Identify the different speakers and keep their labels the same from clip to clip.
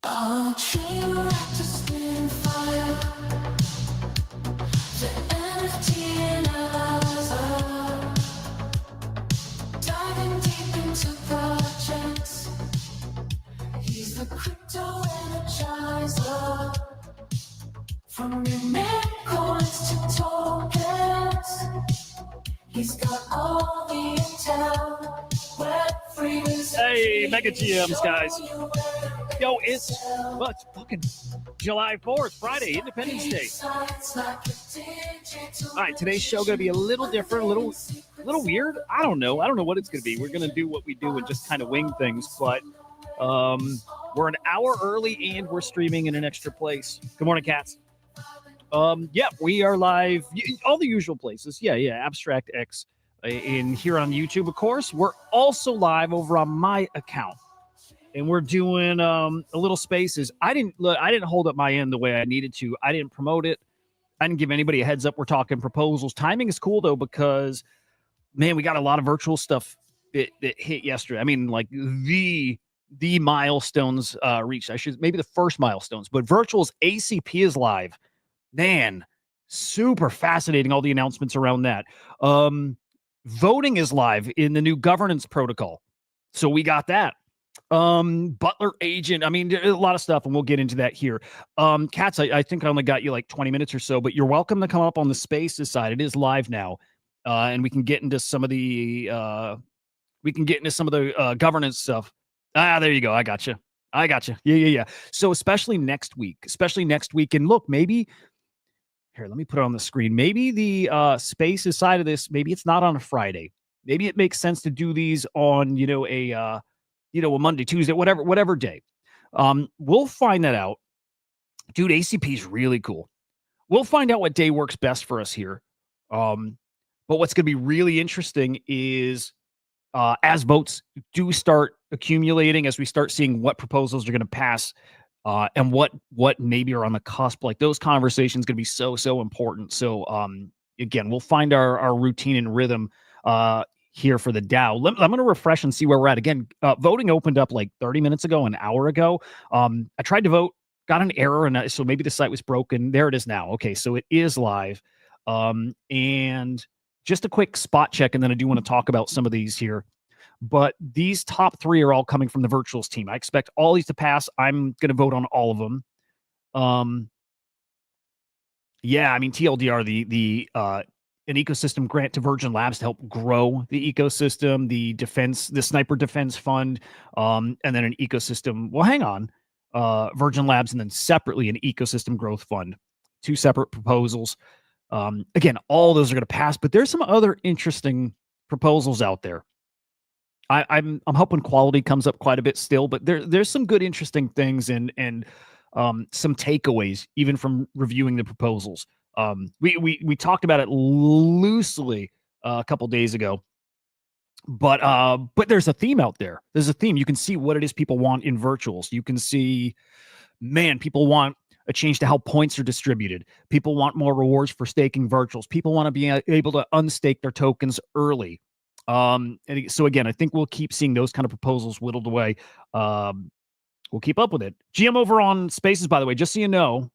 Speaker 1: A dream wrapped in fire. The NFT in us are diving deep into projects. He's the crypto energizer. From new mint coins to tokens, he's got all the intel.
Speaker 2: Hey, Mega GMs, guys. Yo, it's fucking July 4th, Friday, Independence Day. All right, today's show going to be a little different, a little weird. I don't know what it's going to be. We're going to do what we do and just kind of wing things, but we're an hour early and we're streaming in an extra place. Good morning, cats. Yeah, we are live, all the usual places. Yeah, Abstract X in here on YouTube, of course. We're also live over on my account, and we're doing a little spaces. I didn't hold up my end the way I needed to. I didn't promote it. I didn't give anybody a heads up. We're talking proposals. Timing is cool though, because man, we got a lot of virtual stuff that hit yesterday. I mean, like the milestones reached. Maybe the first milestones, but virtual's ACP is live. Man, super fascinating, all the announcements around that. Voting is live in the new governance protocol. So we got that. Butler agent. I mean, a lot of stuff, and we'll get into that here. Katz, I think I only got you like 20 minutes or so, but you're welcome to come up on the Spaces side. It is live now. And we can get into some of the governance stuff. There you go. I got you. Yeah. So especially next week. And look, maybe here, let me put it on the screen. Maybe the Spaces side of this, maybe it's not on a Friday. Maybe it makes sense to do these on, a Monday, Tuesday, whatever day. We'll find that out. Dude, ACP is really cool. We'll find out what day works best for us here. But what's going to be really interesting is as votes do start accumulating, as we start seeing what proposals are going to pass, and what maybe are on the cusp, like those conversations going to be so important. So again, we'll find our routine and rhythm here for the DAO. I'm going to refresh and see where we're at. Again, voting opened up like 30 minutes ago, an hour ago. I tried to vote, got an error, and so maybe the site was broken. There it is now. Okay, so it is live. And just a quick spot check, and then I do want to talk about some of these here. But these top three are all coming from the virtuals team. I expect all these to pass. I'm going to vote on all of them. Yeah, I mean, TLDR, the an ecosystem grant to Virgin Labs to help grow the ecosystem, the Sniper Defense Fund, and then an ecosystem. Well, hang on, Virgin Labs, and then separately an ecosystem growth fund. Two separate proposals. Again, all those are going to pass, but there's some other interesting proposals out there. I'm hoping quality comes up quite a bit still, but there's some good, interesting things and some takeaways even from reviewing the proposals. We talked about it loosely a couple days ago, but there's a theme out there. There's a theme. You can see what it is people want in virtuals. You can see, man, people want a change to how points are distributed. People want more rewards for staking virtuals. People want to be able to unstake their tokens early. And so again, I think we'll keep seeing those kind of proposals whittled away. We'll keep up with it. GM over on Spaces, by the way, just so you know,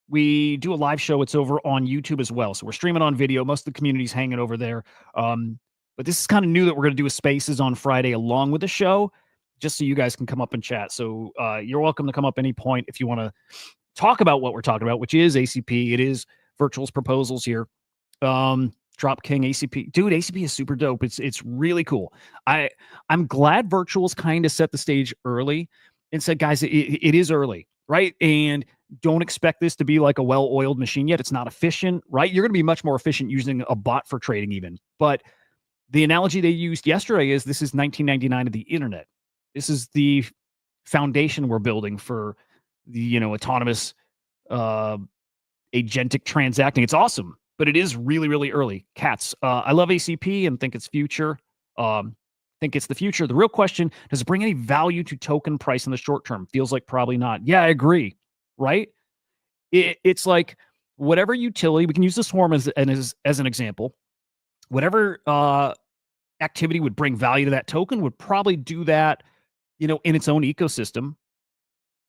Speaker 2: we do a live show. It's over on YouTube as well. So we're streaming on video. Most of the community's hanging over there. But this is kind of new that we're going to do a Spaces on Friday along with the show, just so you guys can come up and chat. So you're welcome to come up any point if you want to talk about what we're talking about, which is ACP. It is virtuals proposals here. Drop King ACP. Dude, ACP is super dope. It's really cool. I'm glad virtuals kind of set the stage early and said, guys, it is early, right? And don't expect this to be like a well-oiled machine yet. It's not efficient, right? You're going to be much more efficient using a bot for trading even. But the analogy they used yesterday is this is 1999 of the internet. This is the foundation we're building for the, autonomous agentic transacting. It's awesome. But it is really, really early. Cats. I love ACP and think it's future. Think it's the future. The real question, does it bring any value to token price in the short term? Feels like probably not. Yeah, I agree. Right? It's like whatever utility, we can use the swarm as an example. Whatever activity would bring value to that token would probably do that, in its own ecosystem.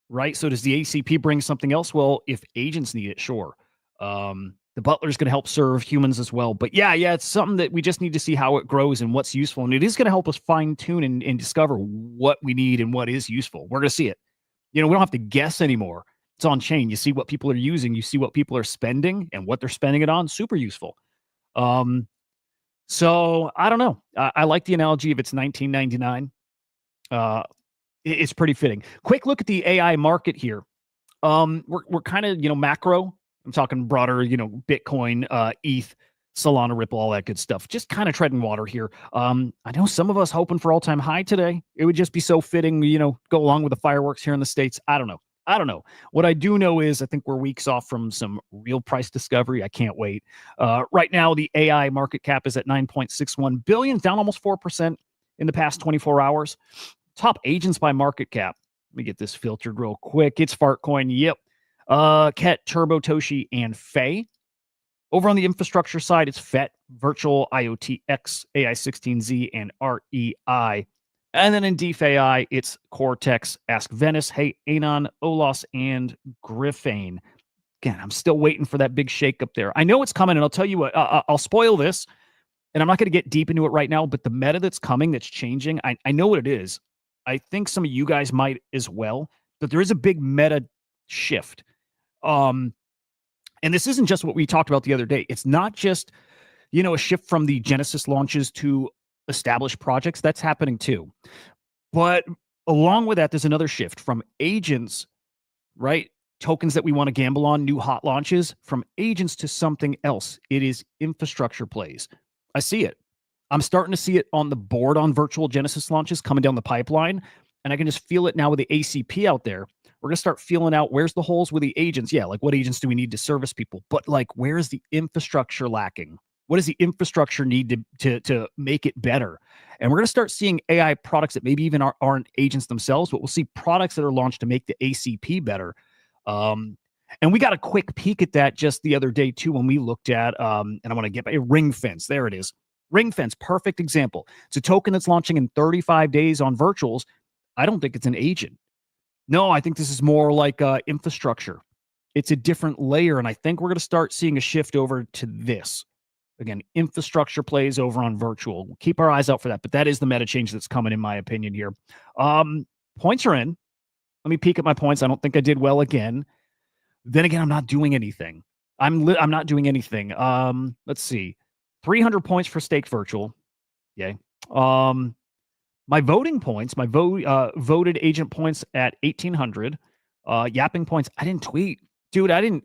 Speaker 2: right? So does the ACP bring something else? Well, if agents need it, sure. The butler's going to help serve humans as well. But yeah, it's something that we just need to see how it grows and what's useful. And it is going to help us fine tune and discover what we need and what is useful. We're going to see it. We don't have to guess anymore. It's on chain. You see what people are using, you see what people are spending and what they're spending it on. Super useful. So I don't know. I like the analogy of it's 1999. It's pretty fitting. Quick look at the AI market here. We're kind of, macro. I'm talking broader, Bitcoin, ETH, Solana, Ripple, all that good stuff. Just kind of treading water here. I know some of us hoping for all-time high today. It would just be so fitting, go along with the fireworks here in the States. I don't know. What I do know is I think we're weeks off from some real price discovery. I can't wait. Right now, the AI market cap is at 9.61 billion, down almost 4% in the past 24 hours. Top agents by market cap. Let me get this filtered real quick. It's Fartcoin. Yep. Ket, Turbo, Toshi, and Faye. Over on the infrastructure side, it's FET, Virtual, IoTX, AI16Z, and REI. And then in DeFi, it's Cortex, Ask Venice, Hey Anon, Olos, and Griffane. Again, I'm still waiting for that big shake up there. I know it's coming, and I'll tell you what, I'll spoil this, and I'm not going to get deep into it right now, but the meta that's coming, that's changing, I know what it is. I think some of you guys might as well, but there is a big meta shift. And this isn't just what we talked about the other day. It's not just, a shift from the Genesis launches to established projects. That's happening too. But along with that, there's another shift from agents, right? Tokens that we want to gamble on, new hot launches, from agents to something else. It is infrastructure plays. I see it. I'm starting to see it on the board on virtual Genesis launches coming down the pipeline. And I can just feel it now with the ACP out there. We're going to start feeling out where's the holes with the agents. Yeah, like what agents do we need to service people? But like, where is the infrastructure lacking? What does the infrastructure need to make it better? And we're going to start seeing AI products that maybe even aren't agents themselves, but we'll see products that are launched to make the ACP better. And we got a quick peek at that just the other day too when we looked at, and I want to get a ring fence. There it is. Ring fence, perfect example. It's a token that's launching in 35 days on virtuals. I don't think it's an agent. No, I think this is more like infrastructure. It's a different layer, and I think we're going to start seeing a shift over to this. Again, infrastructure plays over on virtual. We'll keep our eyes out for that, but that is the meta change that's coming, in my opinion, here. Points are in. Let me peek at my points. I don't think I did well again. Then again, I'm not doing anything. I'm not doing anything. Let's see. 300 points for staked virtual. Yay. My voting points, my voted agent points at 1,800. Yapping points, I didn't tweet. Dude, I didn't.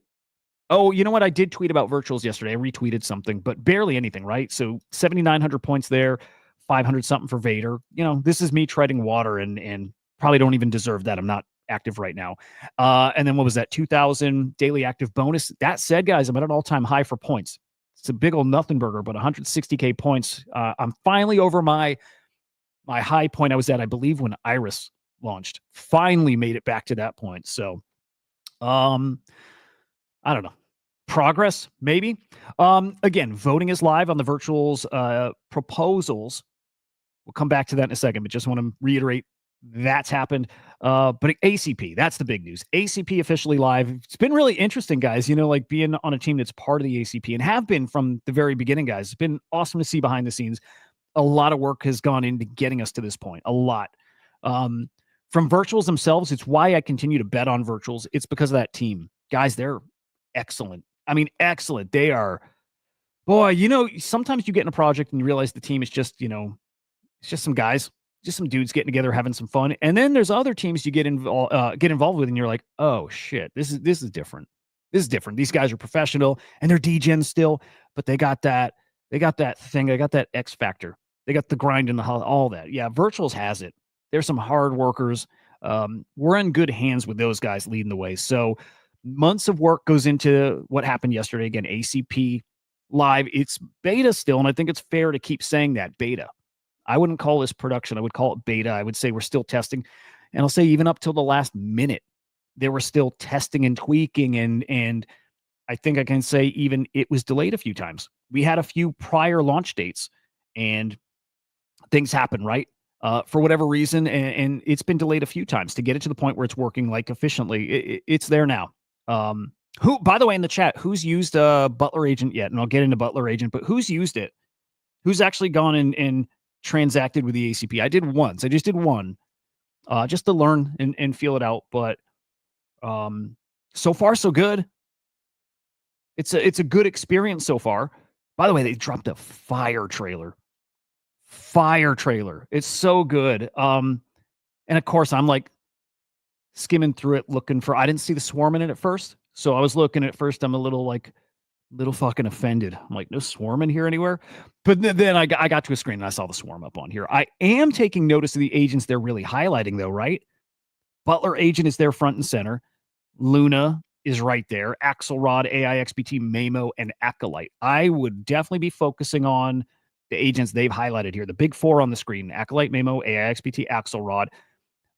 Speaker 2: Oh, you know what? I did tweet about virtuals yesterday. I retweeted something, but barely anything, right? So 7,900 points there, 500 something for Vader. This is me treading water and probably don't even deserve that. I'm not active right now. And then what was that? 2,000 daily active bonus. That said, guys, I'm at an all-time high for points. It's a big old nothing burger, but 160K points. I'm finally over my high point I was at, I believe, when Iris launched. Finally made it back to that point. So, I don't know. Progress, maybe. Again, voting is live on the virtuals proposals. We'll come back to that in a second, but just want to reiterate that's happened. But ACP, that's the big news. ACP officially live. It's been really interesting, guys. Like being on a team that's part of the ACP and have been from the very beginning, guys. It's been awesome to see behind the scenes. A lot of work has gone into getting us to this point. A lot. From virtuals themselves, it's why I continue to bet on virtuals. It's because of that team. Guys, they're excellent. I mean, excellent. They are, boy, sometimes you get in a project and you realize the team is just, it's just some guys, just some dudes getting together, having some fun. And then there's other teams you get involved with and you're like, oh shit, this is different. This is different. These guys are professional and they're DGen still, but they got that thing. They got that X factor. They got the grind and all that. Yeah, virtuals has it. There's some hard workers. We're in good hands with those guys leading the way. So months of work goes into what happened yesterday. Again, ACP live. It's beta still, and I think it's fair to keep saying that beta. I wouldn't call this production. I would call it beta. I would say we're still testing. And I'll say even up till the last minute, they were still testing and tweaking. And I think I can say even it was delayed a few times. We had a few prior launch dates and things happen, right? for whatever reason, and it's been delayed a few times to get it to the point where it's working like efficiently. It's there now. Who, by the way, in the chat, who's used Butler Agent yet? And I'll get into Butler Agent, but who's used it? Who's actually gone and transacted with the ACP? I did once. I just did one, just to learn and feel it out. But so far, so good. It's a good experience so far. By the way, they dropped a fire trailer. Fire trailer. It's so good. And of course, I'm like skimming through it looking for, I didn't see the swarm in it at first. So I was looking at first, I'm a little fucking offended. I'm like, no swarm in here anywhere. But then I got to a screen and I saw the swarm up on here. I am taking notice of the agents they're really highlighting though, right? Butler Agent is there front and center. Luna is right there. Axelrod, AIXBT, Mamo, and Acolyte. I would definitely be focusing on the agents they've highlighted here. The big four on the screen: Acolyte, Mamo, AIXBT, Axelrod.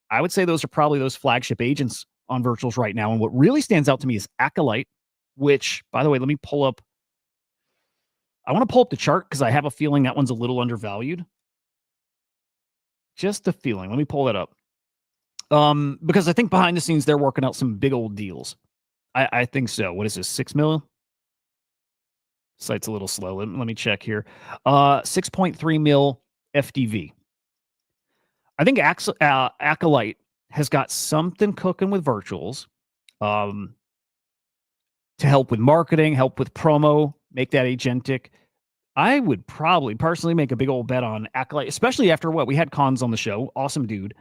Speaker 2: I would say those are probably those flagship agents on virtuals right now. And what really stands out to me is Acolyte, which, by the way, let me pull up. I want to pull up the chart because I have a feeling that one's a little undervalued. Just a feeling. Let me pull that up. Because I think behind the scenes, they're working out some big old deals. I think so. What is this? 6 mil? Site's a little slow. Let me check here. 6.3 mil FDV. I think Acolyte has got something cooking with virtuals to help with marketing, help with promo, make that agentic. I would probably personally make a big old bet on Acolyte, especially after what we had Cons on the show. Awesome dude.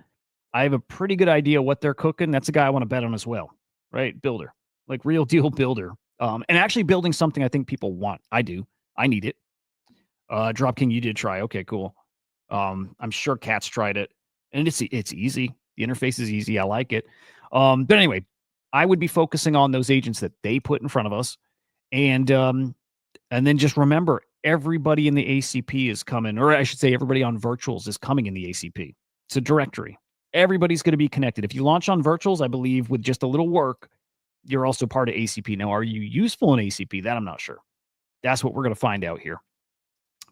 Speaker 2: I have a pretty good idea what they're cooking. That's a guy I want to bet on as well, right? Builder, like real deal builder. And actually building something I think people want. I do. I need it. Drop King, you did try. Okay, cool. I'm sure Cat's tried it. And it's easy. The interface is easy. I like it. But anyway, I would be focusing on those agents that they put in front of us. And then just remember, everybody in the ACP is coming, or I should say everybody on virtuals is coming in the ACP. It's a directory. Everybody's going to be connected. If you launch on virtuals, I believe with just a little work, you're also part of ACP. Now, are you useful in ACP? That I'm not sure. That's what we're going to find out here.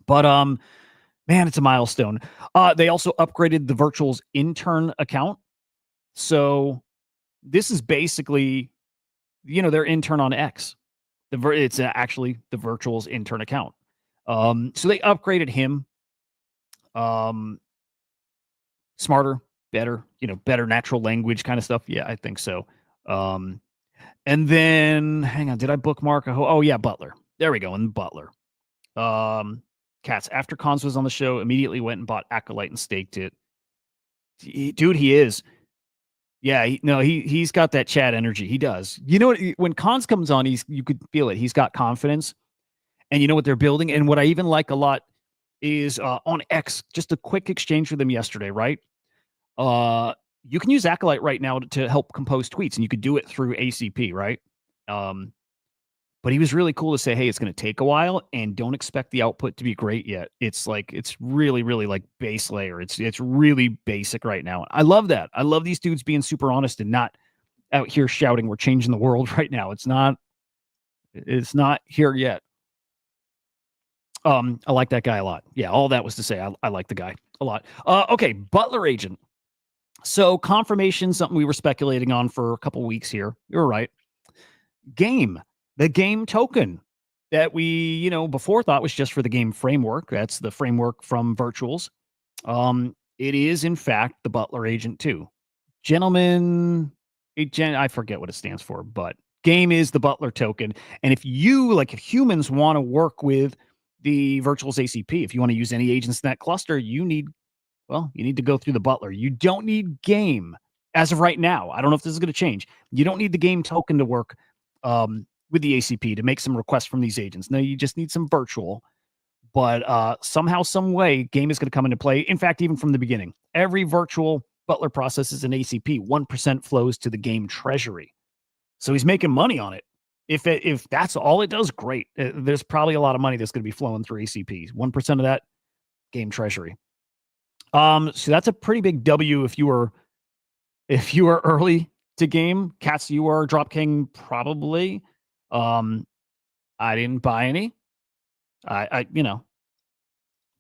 Speaker 2: But man, it's a milestone. They also upgraded the virtuals intern account. So this is basically, their intern on X. It's actually the virtuals intern account. So they upgraded him. Smarter, better, better natural language kind of stuff. Yeah, I think so. And then, hang on, did I bookmark? Oh yeah, Butler. There we go, and Butler. Cats, after Cons was on the show, immediately went and bought Acolyte and staked it. Dude, he is. Yeah, he's got that chat energy. He does. You know what? When Cons comes on, you could feel it. He's got confidence, and you know what they're building. And what I even like a lot is on X, just a quick exchange with them yesterday, right? You can use Acolyte right now to help compose tweets, and you could do it through ACP, right? But he was really cool to say, hey, it's going to take a while, and don't expect the output to be great yet. It's really, really like base layer. It's really basic right now. I love that. I love these dudes being super honest and not out here shouting, we're changing the world right now. It's not here yet. I like that guy a lot. Yeah, all that was to say, I like the guy a lot. Okay, Butler Agent. So confirmation, something we were speculating on for a couple weeks here. You're right. The game token that we, before thought was just for the game framework. That's the framework from virtuals. It is, in fact, the Butler Agent too. Gentlemen, I forget what it stands for, but game is the Butler token. And if humans want to work with the virtuals ACP, if you want to use any agents in that cluster, you need to go through the Butler. You don't need game as of right now. I don't know if this is going to change. You don't need the game token to work with the ACP to make some requests from these agents. No, you just need some virtual. But somehow, some way, game is going to come into play. In fact, even from the beginning, every virtual Butler process is an ACP. 1% flows to the game treasury. So he's making money on it. If that's all it does, great. There's probably a lot of money that's going to be flowing through ACPs. 1% of that, game treasury. So that's a pretty big W if you were early to game. Cats, you are Drop King probably. I didn't buy any.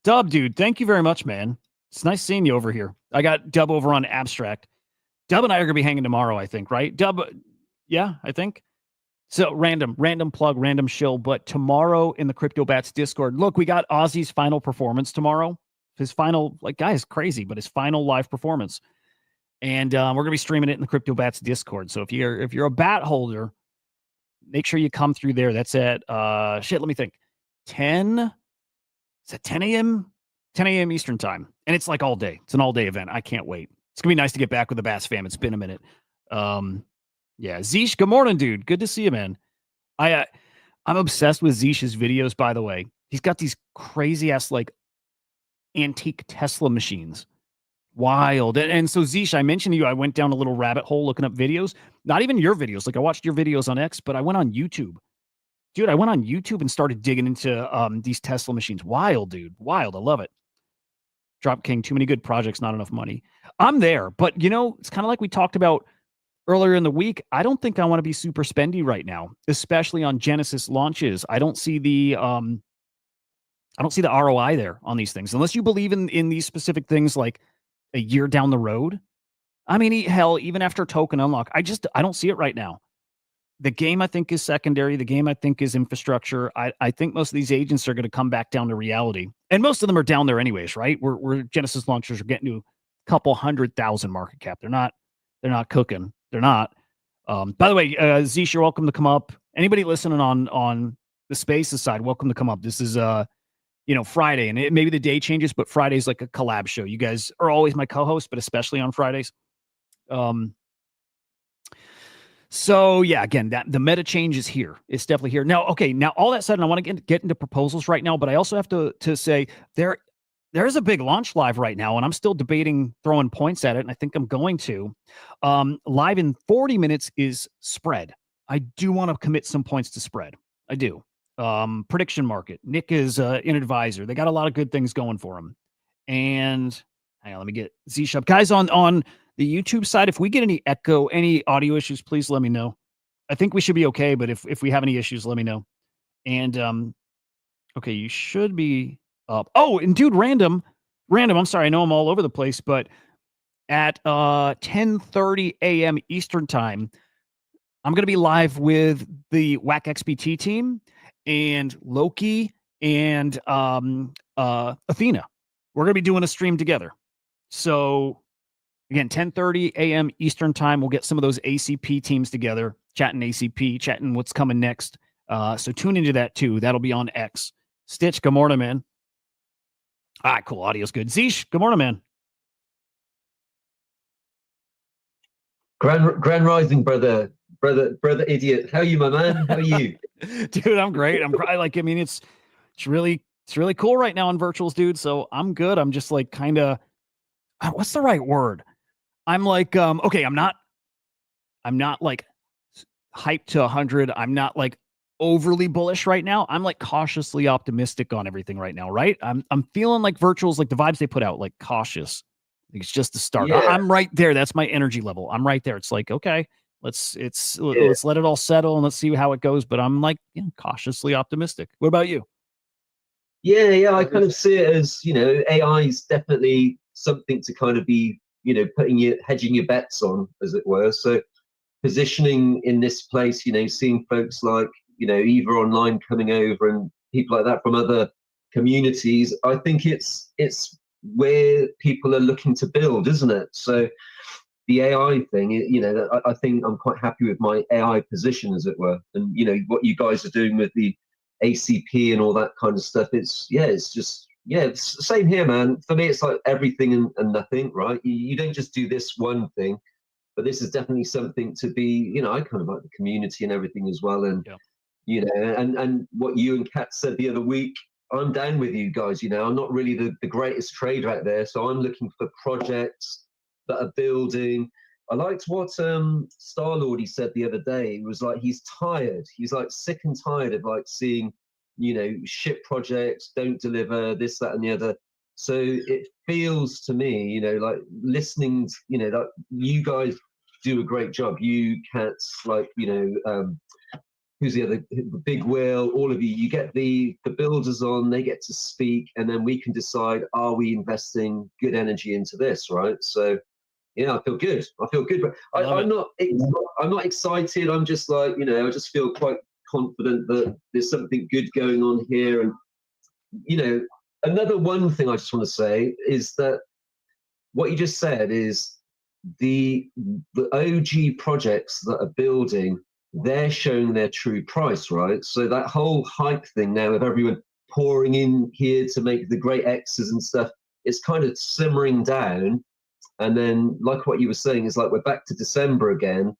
Speaker 2: Dub dude, thank you very much, man. It's nice seeing you over here. I got Dub over on Abstract. Dub and I are gonna be hanging tomorrow, I think, right? Dub, yeah, I think. So random plug, random shill. But tomorrow in the Crypto Bats Discord, look, we got Ozzy's final performance tomorrow. His final, like, guy is crazy, but his final live performance. And we're gonna be streaming it in the Crypto Bats Discord. So if you're a bat holder, make sure you come through there. That's at let me think. 10. Is it 10 a.m.? 10 a.m. Eastern time. And it's like all day. It's an all-day event. I can't wait. It's gonna be nice to get back with the Bats fam. It's been a minute. Yeah, Zeesh, good morning, dude. Good to see you, man. I'm obsessed with Zeesh's videos, by the way. He's got these crazy ass like antique Tesla machines. Wild. And so Zeesh, I mentioned to you, I went down a little rabbit hole looking up videos. Not even your videos. Like I watched your videos on X, but I went on YouTube. Dude, I went on YouTube and started digging into these Tesla machines. Wild, dude. Wild. I love it. Drop King, too many good projects, not enough money. I'm there, but you know, it's kind of like we talked about earlier in the week. I don't think I want to be super spendy right now, especially on Genesis launches. I don't see the ROI there on these things unless you believe in these specific things like a year down the road. I mean, hell, even after token unlock, I don't see it right now. The game I think is secondary. The game I think is infrastructure. I think most of these agents are going to come back down to reality, and most of them are down there anyways, right? We're Genesis launchers are getting to a couple 100,000 market cap. They're not cooking. They're not. By the way, Zeesh, you're welcome to come up. Anybody listening on the Spaces side, welcome to come up. This is Friday, and maybe the day changes, but Friday's like a collab show. You guys are always my co-host, but especially on Fridays. So yeah, again, that the meta change is here. It's definitely here. Now, okay, now all that said, and I want to get into proposals right now, but I also have to say there's a big launch live right now, and I'm still debating throwing points at it, and I think I'm going to. Live in 40 minutes is spread. I do want to commit some points to spread. I do. Prediction market. Nick is an advisor. They got a lot of good things going for him. And hang on, let me get Z Shop. Guys on the YouTube side, if we get any echo, any audio issues, please let me know. I think we should be okay, but if we have any issues, let me know. And okay, you should be up. Oh, and dude, random. I'm sorry, I know I'm all over the place, but at 10:30 a.m. Eastern time, I'm gonna be live with the WAC XBT team and Loki and Athena. We're gonna be doing a stream together. So again, 10:30 a.m. Eastern time, we'll get some of those ACP teams together, chatting ACP, chatting what's coming next. So tune into that too. That'll be on X. Stitch, good morning, man. All right, cool. Audio's good. Zeesh, good morning, man.
Speaker 3: Grand Rising, brother idiot. How are you, my man? How are you?
Speaker 2: Dude, I'm great. It's really cool right now on virtuals, dude. So I'm good. I'm just like kind of, what's the right word? I'm like, okay, I'm not like hyped to 100. I'm not like overly bullish right now. I'm like cautiously optimistic on everything right now, right? I'm feeling like virtuals, like the vibes they put out, like cautious. It's just the start.
Speaker 3: Yeah.
Speaker 2: I'm right there. That's my energy level. I'm right there. It's like, okay, let's let it all settle and let's see how it goes. But I'm like cautiously optimistic. What about you?
Speaker 3: Yeah. I kind of see it as, AI is definitely something to kind of be, hedging your bets on, as it were. So positioning in this place, seeing folks like, Eva Online coming over and people like that from other communities, I think it's where people are looking to build, isn't it? So the AI thing, I think I'm quite happy with my AI position, as it were. And what you guys are doing with the ACP and all that kind of stuff, it's it's same here, man. For me, it's like everything and nothing, right? You don't just do this one thing, but this is definitely something to be, I kind of like the community and everything as well. And and what you and Kat said the other week, I'm down with you guys. I'm not really the greatest trader out there, so I'm looking for projects that are building. I liked what Starlord he said the other day. It was like he's tired. He's like sick and tired of like seeing, ship projects don't deliver this, that, and the other. So it feels to me, like listening, that you guys do a great job. You cats, like, who's the other, Big Will, all of you get the builders on, they get to speak, and then we can decide, are we investing good energy into this, right? So yeah, I feel good. I feel good, but I'm not excited. I'm just like, you know, I just feel quite confident that there's something good going on here. And, you know, another one thing I just want to say is that what you just said is the OG projects that are building, they're showing their true price, right? So that whole hype thing now of everyone pouring in here to make the great X's and stuff, it's kind of simmering down. And then, like what you were saying, is like we're back to December again,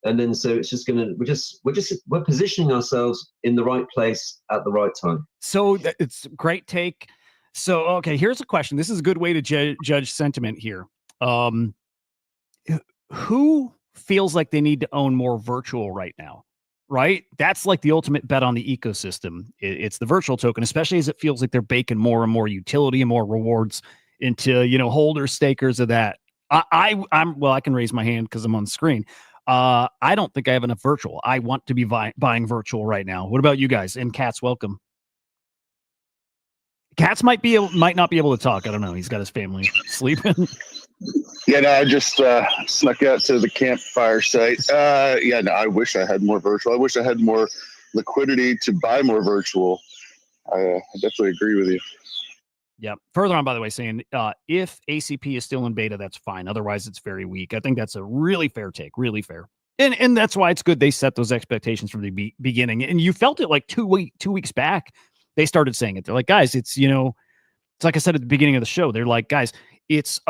Speaker 3: and then so it's just gonna we're positioning ourselves in the right place at the right time.
Speaker 2: So it's a great take. So okay, here's a question. This is a good way to judge sentiment here. Who feels like they need to own more virtual right now? Right, that's like the ultimate bet on the ecosystem. It's the virtual token, especially as it feels like they're baking more and more utility and more rewards into, you know, holders, stakers of that. I'm well, I can raise my hand because I'm on the screen. I don't think I have enough virtual. I want to be buying virtual right now. What about you guys? And Katz, welcome. Katz might not be able to talk. I don't know. He's got his family sleeping.
Speaker 4: Yeah, no, I just snuck out to the campfire site. Yeah, no, I wish I had more virtual. I wish I had more liquidity to buy more virtual. I definitely agree with you.
Speaker 2: Yeah. Further on, by the way, saying if ACP is still in beta, that's fine. Otherwise, it's very weak. I think that's a really fair take. Really fair. And that's why it's good they set those expectations from the beginning. And you felt it like 2 weeks back. They started saying it. They're like, guys, it's, you know, it's like I said at the beginning of the show. They're like, guys, it's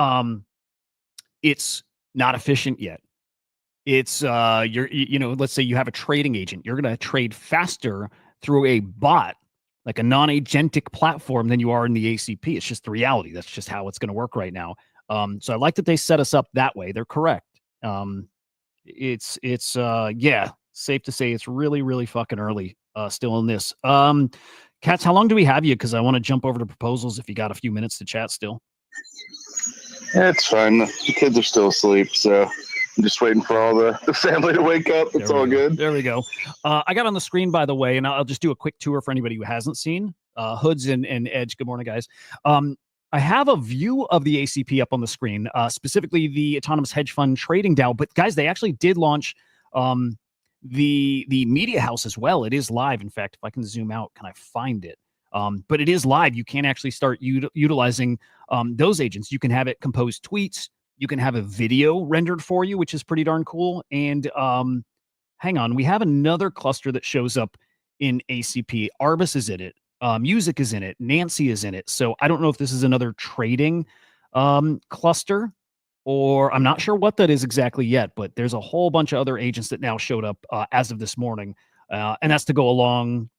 Speaker 2: not efficient yet. It's you know, let's say you have a trading agent. You're going to trade faster through a bot, like a non-agentic platform, than you are in the ACP. It's just the reality. That's just how it's going to work right now. So I like that they set us up that way. They're correct. It's yeah, safe to say it's really, really fucking early still in this. Katz, how long do we have you? Because I want to jump over to proposals if you got a few minutes to chat still.
Speaker 4: Yeah, it's fine. The kids are still asleep, so I'm just waiting for all the family to wake up. It's all good.
Speaker 2: There we go. I got on the screen, by the way, and I'll just do a quick tour for anybody who hasn't seen. Hoods and Edge, good morning, guys. I have a view of the ACP up on the screen, specifically the Autonomous Hedge Fund Trading DAO. But guys, they actually did launch the media house as well. It is live. In fact, if I can zoom out, can I find it? But it is live. You can actually start utilizing those agents. You can have it compose tweets. You can have a video rendered for you, which is pretty darn cool. And hang on, we have another cluster that shows up in ACP. Arbus is in it. Music is in it. Nancy is in it. So I don't know if this is another trading cluster, or I'm not sure what that is exactly yet, but there's a whole bunch of other agents that now showed up as of this morning. And that's to go along,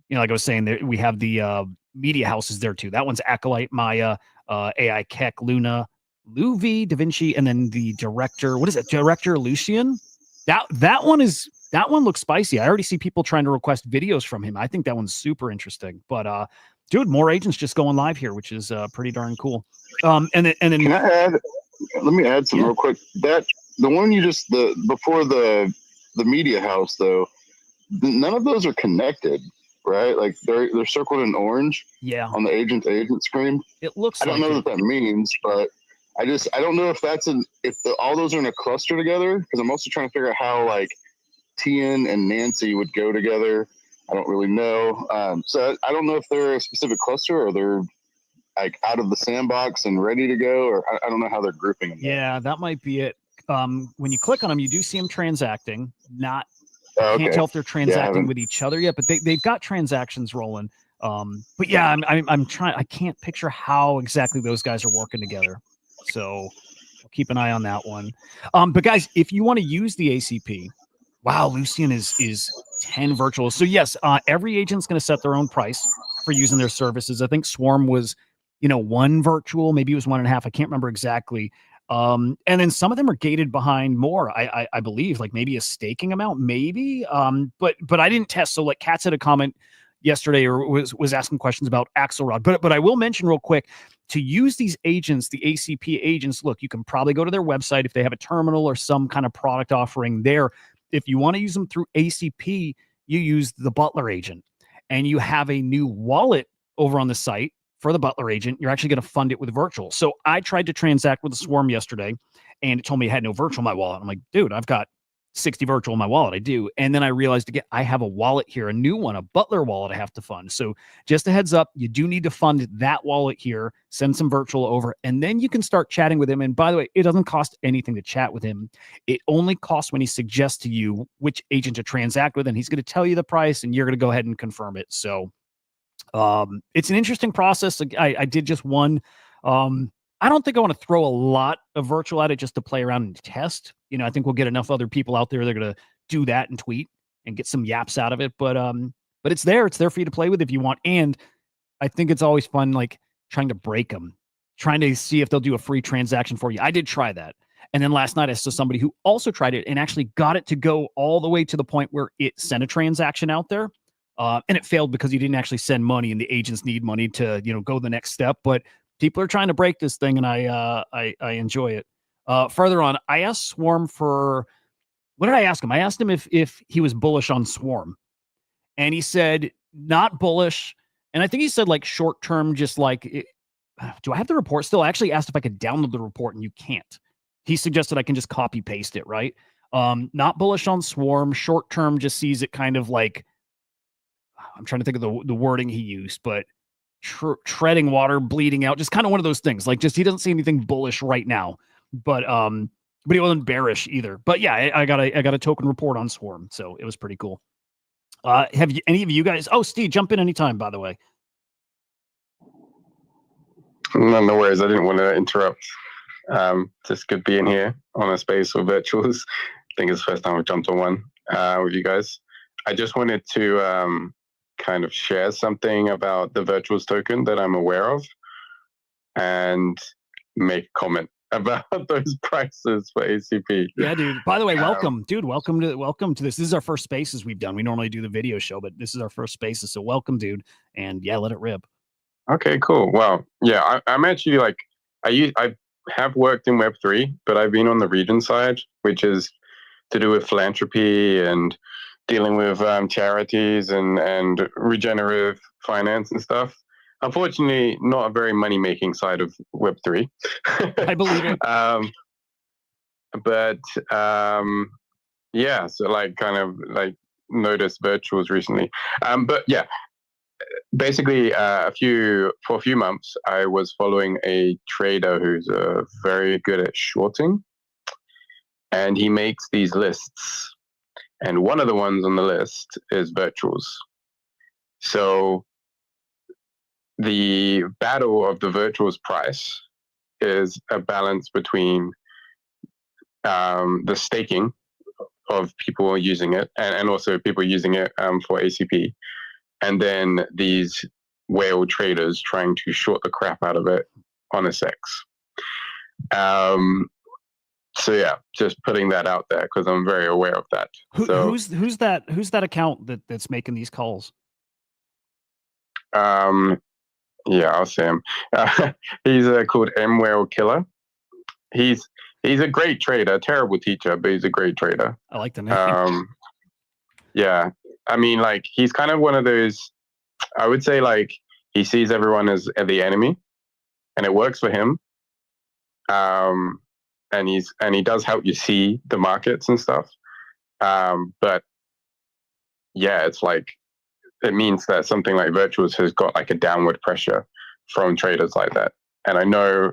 Speaker 2: you know, like I was saying, we have the media houses there too. That one's Acolyte, Maya, AI Keck, Luna, Luvi, Da Vinci, and then the director. What is it? Director Lucian? That one looks spicy. I already see people trying to request videos from him. I think that one's super interesting. But dude, more agents just going live here, which is pretty darn cool. And then
Speaker 4: Can I add? Let me add some real quick. That the one you just before the media house though, none of those are connected, right? Like they're circled in orange.
Speaker 2: Yeah.
Speaker 4: On the agent screen.
Speaker 2: It looks.
Speaker 4: I don't know what that means, but I don't know if that's all those are in a cluster together, because I'm also trying to figure out how like Tian and Nancy would go together. I don't really know. So I don't know if they're a specific cluster or they're like out of the sandbox and ready to go, or I don't know how they're grouping them.
Speaker 2: Yeah, that might be it. When you click on them, you do see them transacting. Can't tell if they're transacting with each other yet, but they've got transactions rolling. But yeah, I'm trying. I can't picture how exactly those guys are working together. So I'll keep an eye on that one. But guys, if you want to use the ACP, wow, Lucian is 10 virtual. So yes, every agent's going to set their own price for using their services. I think Swarm was, 1 virtual, maybe it was 1.5. I can't remember exactly. And then some of them are gated behind more, I believe, like maybe a staking amount, maybe. But I didn't test. So like Katz had a comment yesterday or was asking questions about Axelrod. But I will mention real quick, to use these agents, the ACP agents, look, you can probably go to their website if they have a terminal or some kind of product offering there. If you want to use them through ACP, you use the Butler agent and you have a new wallet over on the site for the Butler agent, you're actually going to fund it with virtual. So I tried to transact with the Swarm yesterday and it told me it had no virtual in my wallet. I'm like, dude, I've got 60 virtual in my wallet. I do. And then I realized again, I have a wallet here, a new one, a Butler wallet I have to fund. So just a heads up, you do need to fund that wallet here, send some virtual over, and then you can start chatting with him. And by the way, it doesn't cost anything to chat with him. It only costs when he suggests to you which agent to transact with, and he's going to tell you the price and you're going to go ahead and confirm it. So it's an interesting process. I did just one. I don't think I want to throw a lot of virtual at it just to play around and test. You know, I think we'll get enough other people out there that are going to do that and tweet and get some yaps out of it. But it's there. It's there for you to play with if you want. And I think it's always fun, like trying to break them, trying to see if they'll do a free transaction for you. I did try that. And then last night I saw somebody who also tried it and actually got it to go all the way to the point where it sent a transaction out there. And it failed because you didn't actually send money and the agents need money to, go the next step. But people are trying to break this thing and I enjoy it. Further on, I asked Swarm for, what did I ask him? I asked him if he was bullish on Swarm and he said, not bullish. And I think he said like short term, just like, do I have the report still? I actually asked if I could download the report and you can't. He suggested I can just copy paste it, right? Not bullish on Swarm. Short term just sees it kind of like, I'm trying to think of the wording he used, but treading water, bleeding out, just kind of one of those things. Like just, he doesn't see anything bullish right now, but he wasn't bearish either. But yeah, I got a token report on Swarm. So it was pretty cool. Have you, any of you guys, Steve, jump in anytime, by the way.
Speaker 5: No worries. I didn't want to interrupt. Just good being here on a space with virtuals. I think it's the first time I've jumped on one with you guys. I just wanted to kind of share something about the virtuals token that I'm aware of and make a comment about those prices for ACP.
Speaker 2: Yeah, dude. By the way, welcome, dude. Welcome to this. This is our first spaces we've done. We normally do the video show, but this is our first spaces. So welcome, dude. And yeah, let it rip.
Speaker 5: Okay, cool. Well, yeah, I'm actually like, I have worked in Web3, but I've been on the region side, which is to do with philanthropy and dealing with charities and regenerative finance and stuff. Unfortunately, not a very money-making side of Web3.
Speaker 2: I believe it.
Speaker 5: Yeah, so like kind of like noticed virtuals recently. But yeah, basically for a few months, I was following a trader who's very good at shorting, and he makes these lists. And one of the ones on the list is virtuals. So the battle of the virtuals price is a balance between the staking of people using it and also people using it for ACP. And then these whale traders trying to short the crap out of it on SX. So yeah, just putting that out there because I'm very aware of that.
Speaker 2: Who's that account that's making these calls?
Speaker 5: Yeah, I'll say him. He's called M Whale Killer. He's a great trader, terrible teacher, but he's a great trader.
Speaker 2: I like the name.
Speaker 5: Yeah, I mean, like he's kind of one of those. I would say like he sees everyone as the enemy, and it works for him. And he does help you see the markets and stuff. But yeah, it's like it means that something like virtuals has got like a downward pressure from traders like that. And I know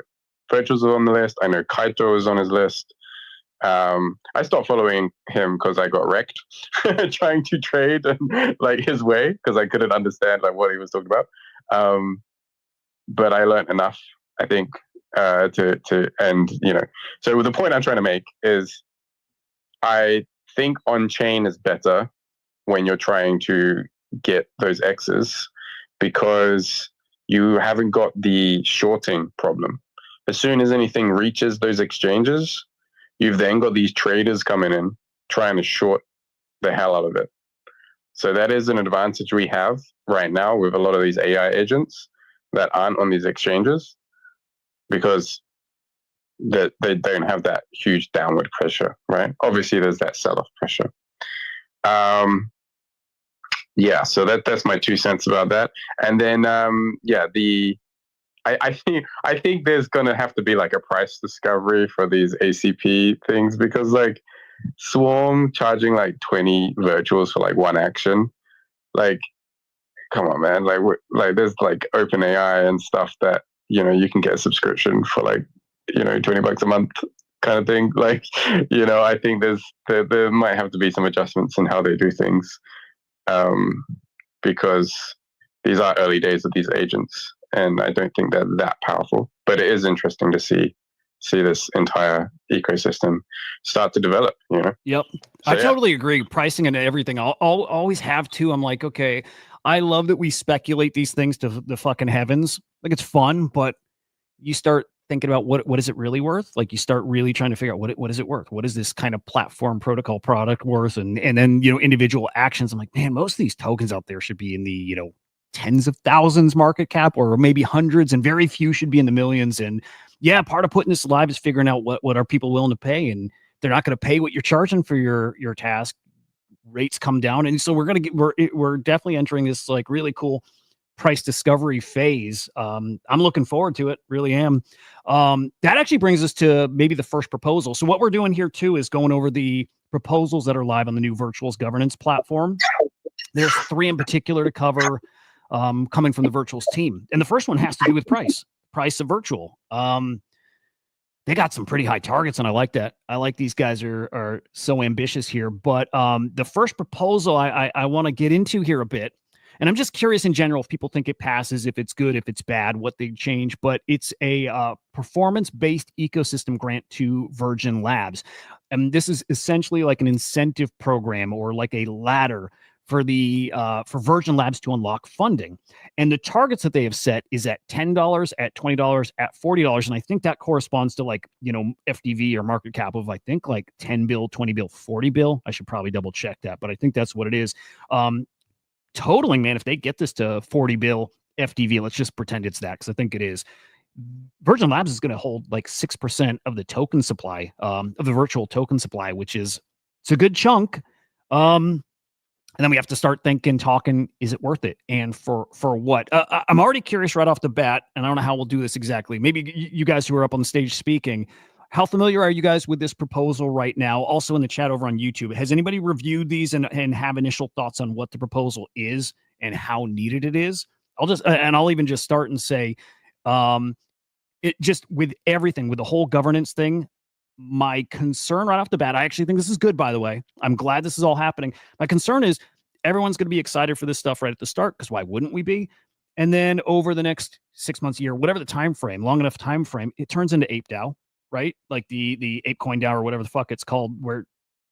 Speaker 5: virtuals is on the list. I know Kaito is on his list. I stopped following him because I got wrecked trying to trade and like his way because I couldn't understand like what he was talking about. But I learned enough, I think, to and so the point I'm trying to make is I think on chain is better when you're trying to get those X's because you haven't got the shorting problem. As soon as anything reaches those exchanges, you've then got these traders coming in trying to short the hell out of it. So that is an advantage we have right now with a lot of these AI agents that aren't on these exchanges, because they don't have that huge downward pressure, right? Obviously, there's that sell-off pressure. yeah, so that's my 2 cents about that. And then I think there's gonna have to be like a price discovery for these ACP things, because like Swarm charging like 20 virtuals for like one action, like come on, man. Like there's like OpenAI and stuff that you can get a subscription for like $20 a month kind of thing. Like I think there might have to be some adjustments in how they do things, because these are early days of these agents, and I don't think they're that powerful. But it is interesting to see this entire ecosystem start to develop.
Speaker 2: Yep.
Speaker 5: So,
Speaker 2: I
Speaker 5: yeah.
Speaker 2: totally agree. Pricing and everything. I'll always have to. I'm like, okay, I love that we speculate these things to the fucking heavens. Like it's fun, but you start thinking about what is it really worth? Like you start really trying to figure out what is it worth? What is this kind of platform protocol product worth? And then, individual actions. I'm like, man, most of these tokens out there should be in the, tens of thousands market cap, or maybe hundreds, and very few should be in the millions. And yeah, part of putting this live is figuring out what are people willing to pay, and they're not going to pay what you're charging for your task. Rates come down, and so we're definitely entering this like really cool price discovery phase. I'm looking forward to it, really am. That actually brings us to maybe the first proposal. So what we're doing here too is going over the proposals that are live on the new virtuals governance platform. There's 3 in particular to cover, coming from the virtuals team, and the first one has to do with price of virtual. They got some pretty high targets, and I like that. I like these guys are so ambitious here. But the first proposal I want to get into here a bit, and I'm just curious in general if people think it passes, if it's good, if it's bad, what they change. But it's a performance-based ecosystem grant to Virgin Labs, and this is essentially like an incentive program or like a ladder for Virgin Labs to unlock funding. And the targets that they have set is at $10, at $20, at $40. And I think that corresponds to like, FDV or market cap of, I think, like 10 bill, 20 bill, 40 bill. I should probably double check that, but I think that's what it is. Totaling, man, if they get this to 40 bill FDV, let's just pretend it's that, because I think it is. Virgin Labs is going to hold like 6% of the token supply, of the virtual token supply, which it's a good chunk. And then we have to start talking, is it worth it? And for what? I'm already curious right off the bat, and I don't know how we'll do this exactly. Maybe you guys who are up on the stage speaking, how familiar are you guys with this proposal right now? Also in the chat over on YouTube, has anybody reviewed these and have initial thoughts on what the proposal is and how needed it is? I'll even just start and say, it just with everything, with the whole governance thing, my concern right off the bat, I actually think this is good, by the way. I'm glad this is all happening. My concern is everyone's going to be excited for this stuff right at the start, because why wouldn't we be? And then over the next 6 months, year, whatever the time frame, long enough time frame, it turns into Ape DAO, right? Like the ApeCoin DAO or whatever the fuck it's called, where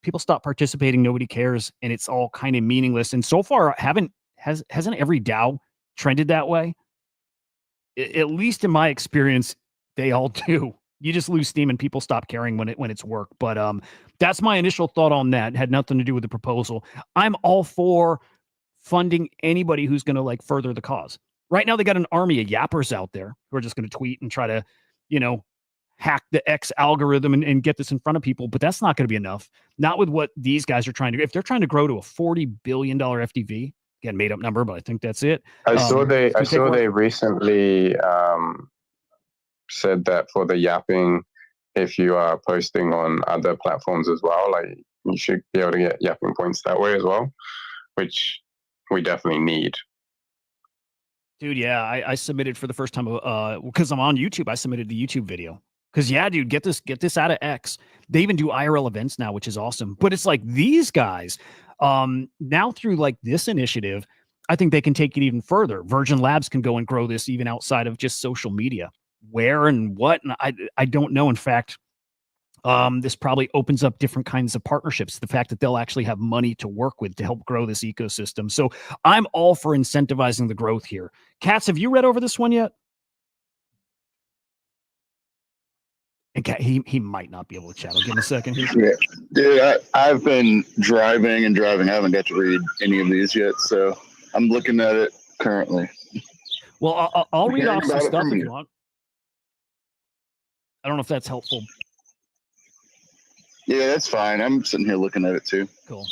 Speaker 2: people stop participating, nobody cares, and it's all kind of meaningless. And so far, hasn't every DAO trended that way? At least in my experience, they all do. You just lose steam and people stop caring when it's work. But that's my initial thought on that. It had nothing to do with the proposal. I'm all for funding anybody who's going to like further the cause. Right now, they got an army of yappers out there who are just going to tweet and try to, hack the X algorithm and get this in front of people. But that's not going to be enough. Not with what these guys are trying to do. If they're trying to grow to a $40 billion FDV, again, made up number, but I think that's it.
Speaker 5: I saw they recently said that for the yapping, if you are posting on other platforms as well, like you should be able to get yapping points that way as well, which we definitely need.
Speaker 2: Dude, yeah, I submitted for the first time because I'm on YouTube. I submitted the YouTube video because dude, get this out of X. They even do IRL events now, which is awesome. But it's like these guys now through like this initiative, I think they can take it even further. Virgin Labs can go and grow this even outside of just social media. Where and what, and I don't know. In fact, this probably opens up different kinds of partnerships. The fact that they'll actually have money to work with to help grow this ecosystem. So I'm all for incentivizing the growth here. Katz, have you read over this one yet? And Kat, he might not be able to chat. I'll give him a second here.
Speaker 4: Yeah. Dude, I've been driving. I haven't got to read any of these yet, so I'm looking at it currently.
Speaker 2: Well, I'll read off some stuff if you want. I don't know if that's helpful.
Speaker 4: Yeah, that's fine. I'm sitting here looking at it too.
Speaker 2: Cool.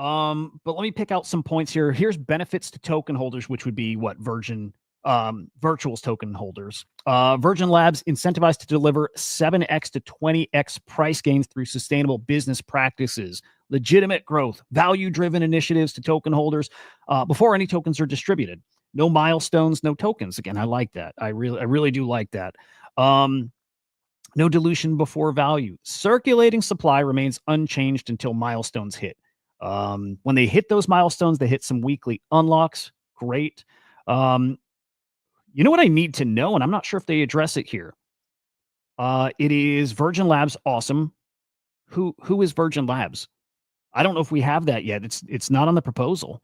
Speaker 2: But let me pick out some points here. Here's benefits to token holders, which would be what Virgin Virtual's token holders. Virgin Labs incentivized to deliver 7x to 20x price gains through sustainable business practices, legitimate growth, value-driven initiatives to token holders before any tokens are distributed. No milestones, no tokens. Again, I like that. I really do like that. No dilution before value. Circulating supply remains unchanged until milestones hit. When they hit those milestones, they hit some weekly unlocks. Great. You know what I need to know, and I'm not sure if they address it here. It is Virgin Labs. Awesome. Who is Virgin Labs? I don't know if we have that yet. It's not on the proposal.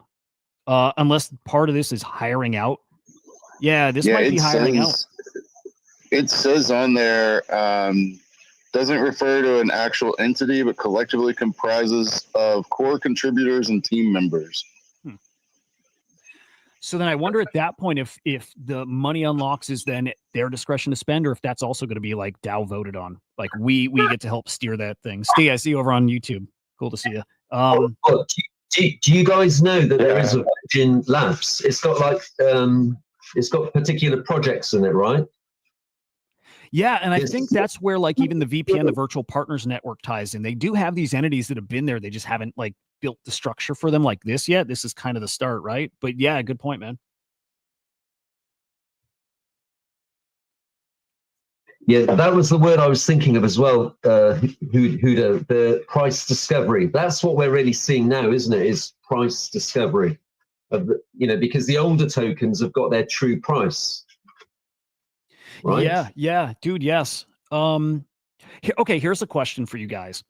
Speaker 2: Unless part of this is hiring out. Yeah, this might be hiring out.
Speaker 4: It says on there, doesn't refer to an actual entity, but collectively comprises of core contributors and team members.
Speaker 2: So then I wonder at that point if the money unlocks is then their discretion to spend, or if that's also going to be like DAO voted on. Like we get to help steer that thing. Steve, I see you over on YouTube. Cool to see you.
Speaker 3: Do you guys know that there is a Virgin Labs? It's got like it's got particular projects in it, right?
Speaker 2: Yeah, and I think that's where like even the VPN, the Virtual Partners Network, ties in. They do have these entities that have been there. They just haven't like built the structure for them like this yet. This is kind of the start, right? But yeah, good point, man.
Speaker 3: Yeah, that was the word I was thinking of as well, Hudah, the price discovery. That's what we're really seeing now, isn't it? Is price discovery of the, because the older tokens have got their true price. Right?
Speaker 2: Yeah, dude, yes. Okay, here's a question for you guys.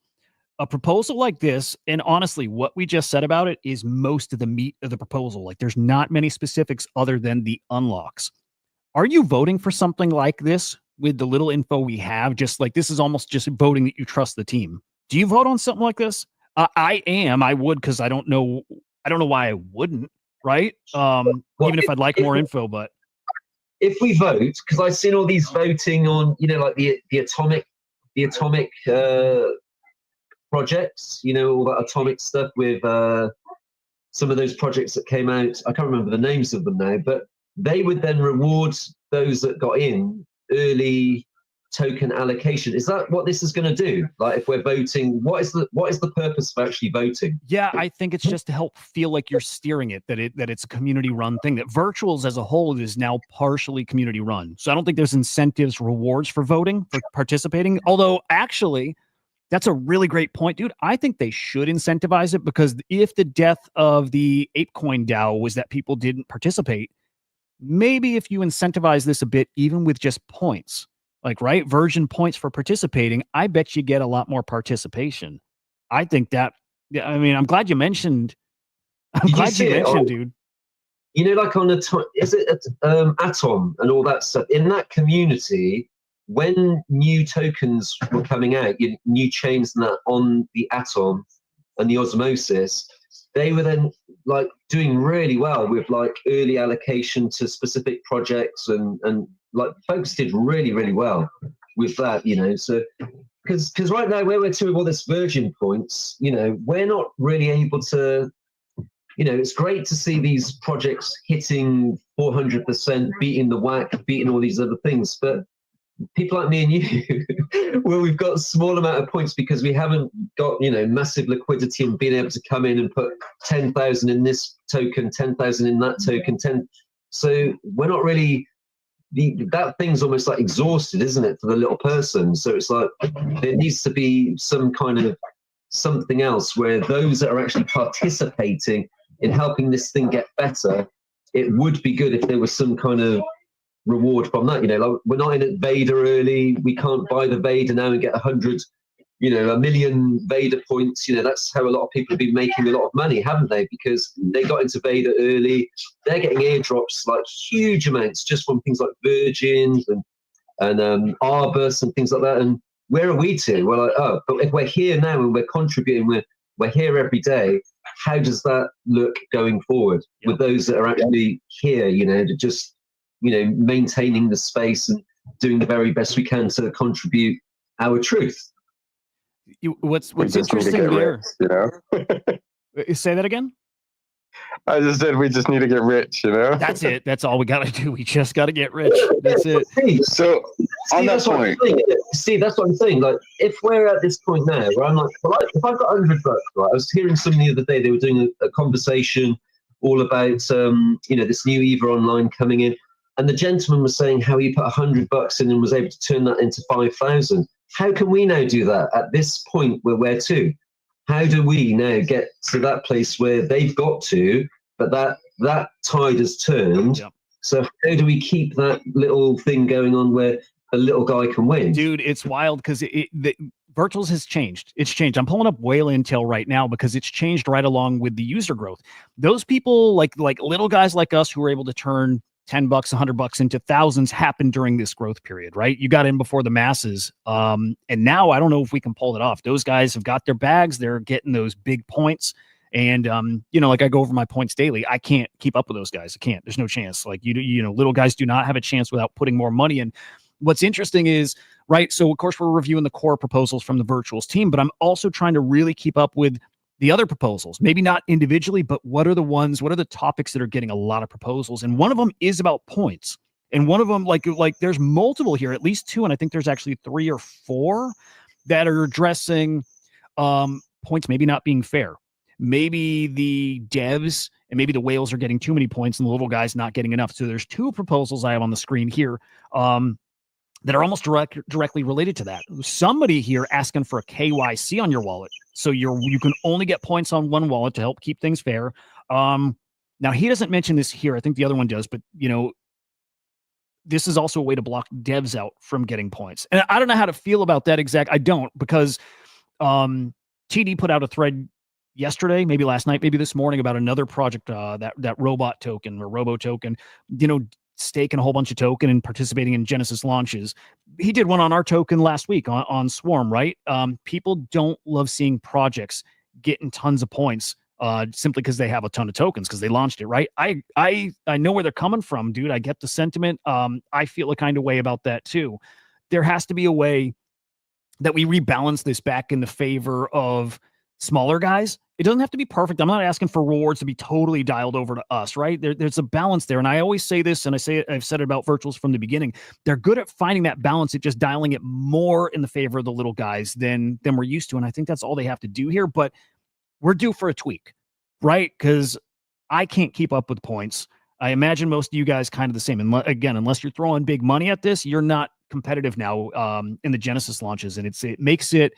Speaker 2: A proposal like this, and honestly, what we just said about it is most of the meat of the proposal. Like there's not many specifics other than the unlocks. Are you voting for something like this with the little info we have? Just like this is almost just voting that you trust the team. Do you vote on something like this? I am. I would, because I don't know why I wouldn't, right? Even if I'd like more info, but
Speaker 3: if we vote, because I've seen all these voting on, like the atomic projects, all that atomic stuff with some of those projects that came out. I can't remember the names of them now, but they would then reward those that got in early token allocation. Is that what this is going to do? Like if we're voting, what is the purpose of actually voting?
Speaker 2: Yeah, I think it's just to help feel like you're steering it, that it's a community run thing, that Virtuals as a whole is now partially community run. So I don't think there's incentives, rewards for voting, for participating. Although actually, that's a really great point, dude. I think they should incentivize it, because if the death of the ApeCoin DAO was that people didn't participate, maybe if you incentivize this a bit, even with just points, like, right, Virgin points for participating, I bet you get a lot more participation. I think that, yeah, I mean, I'm glad you mentioned, dude.
Speaker 3: Like on is it Atom and all that stuff, in that community, when new tokens were coming out, new chains and that on the Atom and the Osmosis, they were then like doing really well with like early allocation to specific projects, and like folks did really, really well with that, so because right now where we're to with all this Virgin points, we're not really able to, it's great to see these projects hitting 400%, beating the WACC, beating all these other things, but people like me and you, where we've got a small amount of points because we haven't got, massive liquidity and being able to come in and put 10,000 in this token, 10,000 in that token, so we're not really, that thing's almost like exhausted, isn't it, for the little person? So it's like there needs to be some kind of something else where those that are actually participating in helping this thing get better, it would be good if there was some kind of reward from that. Like we're not in at Vader early, we can't buy the Vader now and get 100, a million Vader points. That's how a lot of people have been making a lot of money, haven't they? Because they got into Vader early, they're getting airdrops, like huge amounts, just from things like Virgin and Arbus and things like that. And where are we to? We're like, oh, but if we're here now and we're contributing, we're here every day, how does that look going forward with those that are actually here, to just, maintaining the space and doing the very best we can to contribute our truth?
Speaker 2: What's interesting there? Say that again.
Speaker 5: I just said we just need to get rich, you know?
Speaker 2: That's it. That's all we got to do. We just got to get rich. That's it.
Speaker 4: So on that
Speaker 3: that's what
Speaker 4: point,
Speaker 3: I'm saying. See, that's what I'm saying. Like, if we're at this point now where I'm like, well, if I've got $100, right? I was hearing something the other day. They were doing a conversation all about, this new EVA Online coming in, and the gentleman was saying how he put $100 in and was able to turn that into 5,000. How can we now do that at this point where we're to? How do we now get to that place where they've got to, but that tide has turned?
Speaker 2: Yep.
Speaker 3: So how do we keep that little thing going on where a little guy can win?
Speaker 2: Dude, it's wild because the virtuals has changed. It's changed. I'm pulling up whale intel right now because it's changed right along with the user growth. Those people like little guys like us who were able to turn $10, $100 into thousands happened during this growth period, right? You got in before the masses. And now I don't know if we can pull it off. Those guys have got their bags. They're getting those big points. And, like I go over my points daily. I can't keep up with those guys. I can't. There's no chance. Like, little guys do not have a chance without putting more money in. What's interesting is, right, so of course we're reviewing the core proposals from the virtuals team, but I'm also trying to really keep up with the other proposals, maybe not individually, but what are the topics that are getting a lot of proposals? And one of them is about points. And one of them, like there's multiple here, at least 2, and I think there's actually 3 or 4 that are addressing points maybe not being fair. Maybe the devs and maybe the whales are getting too many points and the little guys not getting enough. So there's 2 proposals I have on the screen here that are almost directly related to that. Somebody here asking for a KYC on your wallet. So you can only get points on one wallet to help keep things fair. Now he doesn't mention this here. I think the other one does, but this is also a way to block devs out from getting points. And I don't know how to feel about that I don't, because TD put out a thread yesterday, maybe last night, maybe this morning about another project, that robot token or robo token, staking a whole bunch of token and participating in Genesis launches. He did one on our token last week on Swarm, right? People don't love seeing projects getting tons of points simply because they have a ton of tokens because they launched it, right? I know where they're coming from, dude. I get the sentiment. I feel a kind of way about that too. There has to be a way that we rebalance this back in the favor of smaller guys. It doesn't have to be perfect. I'm not asking for rewards to be totally dialed over to us, right? There's a balance there. And I always say this, and I've said it about virtuals from the beginning. They're good at finding that balance at just dialing it more in the favor of the little guys than we're used to. And I think that's all they have to do here. But we're due for a tweak, right? Because I can't keep up with points. I imagine most of you guys kind of the same. And again, unless you're throwing big money at this, you're not competitive now in the Genesis launches. And it makes it,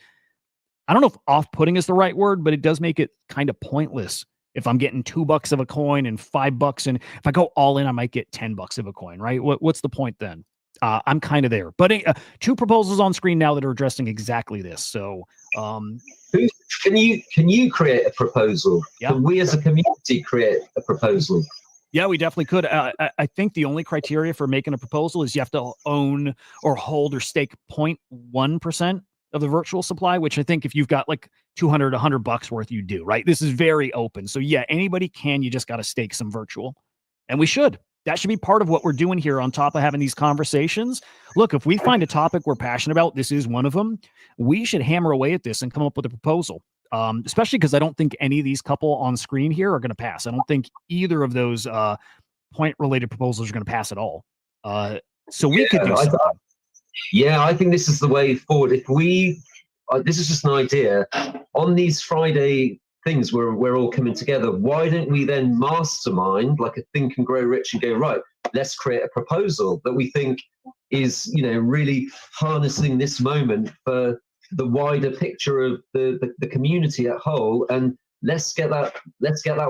Speaker 2: I don't know if off-putting is the right word, but it does make it kind of pointless. If I'm getting $2 of a coin and $5, and if I go all in, I might get $10 of a coin, right? What's the point then? I'm kind of there. But 2 proposals on screen now that are addressing exactly this. So
Speaker 3: can you create a proposal?
Speaker 2: Yeah.
Speaker 3: Can we as a community create a proposal?
Speaker 2: Yeah, we definitely could. I think the only criteria for making a proposal is you have to own or hold or stake 0.1% of the virtual supply, which I think if you've got like $200, $100 worth, you do, right? This is very open. So yeah, anybody can, you just got to stake some virtual, and we should. That should be part of what we're doing here on top of having these conversations. Look, if we find a topic we're passionate about, this is one of them, we should hammer away at this and come up with a proposal. Especially because I don't think any of these couple on screen here are going to pass. I don't think either of those point-related proposals are going to pass at all. So we could do something.
Speaker 3: Yeah, I think this is the way forward. If we, this is just an idea, on these Friday things where we're all coming together, why don't we then mastermind like a Think and Grow Rich and go, right, let's create a proposal that we think is, really harnessing this moment for the wider picture of the community at whole, and let's get that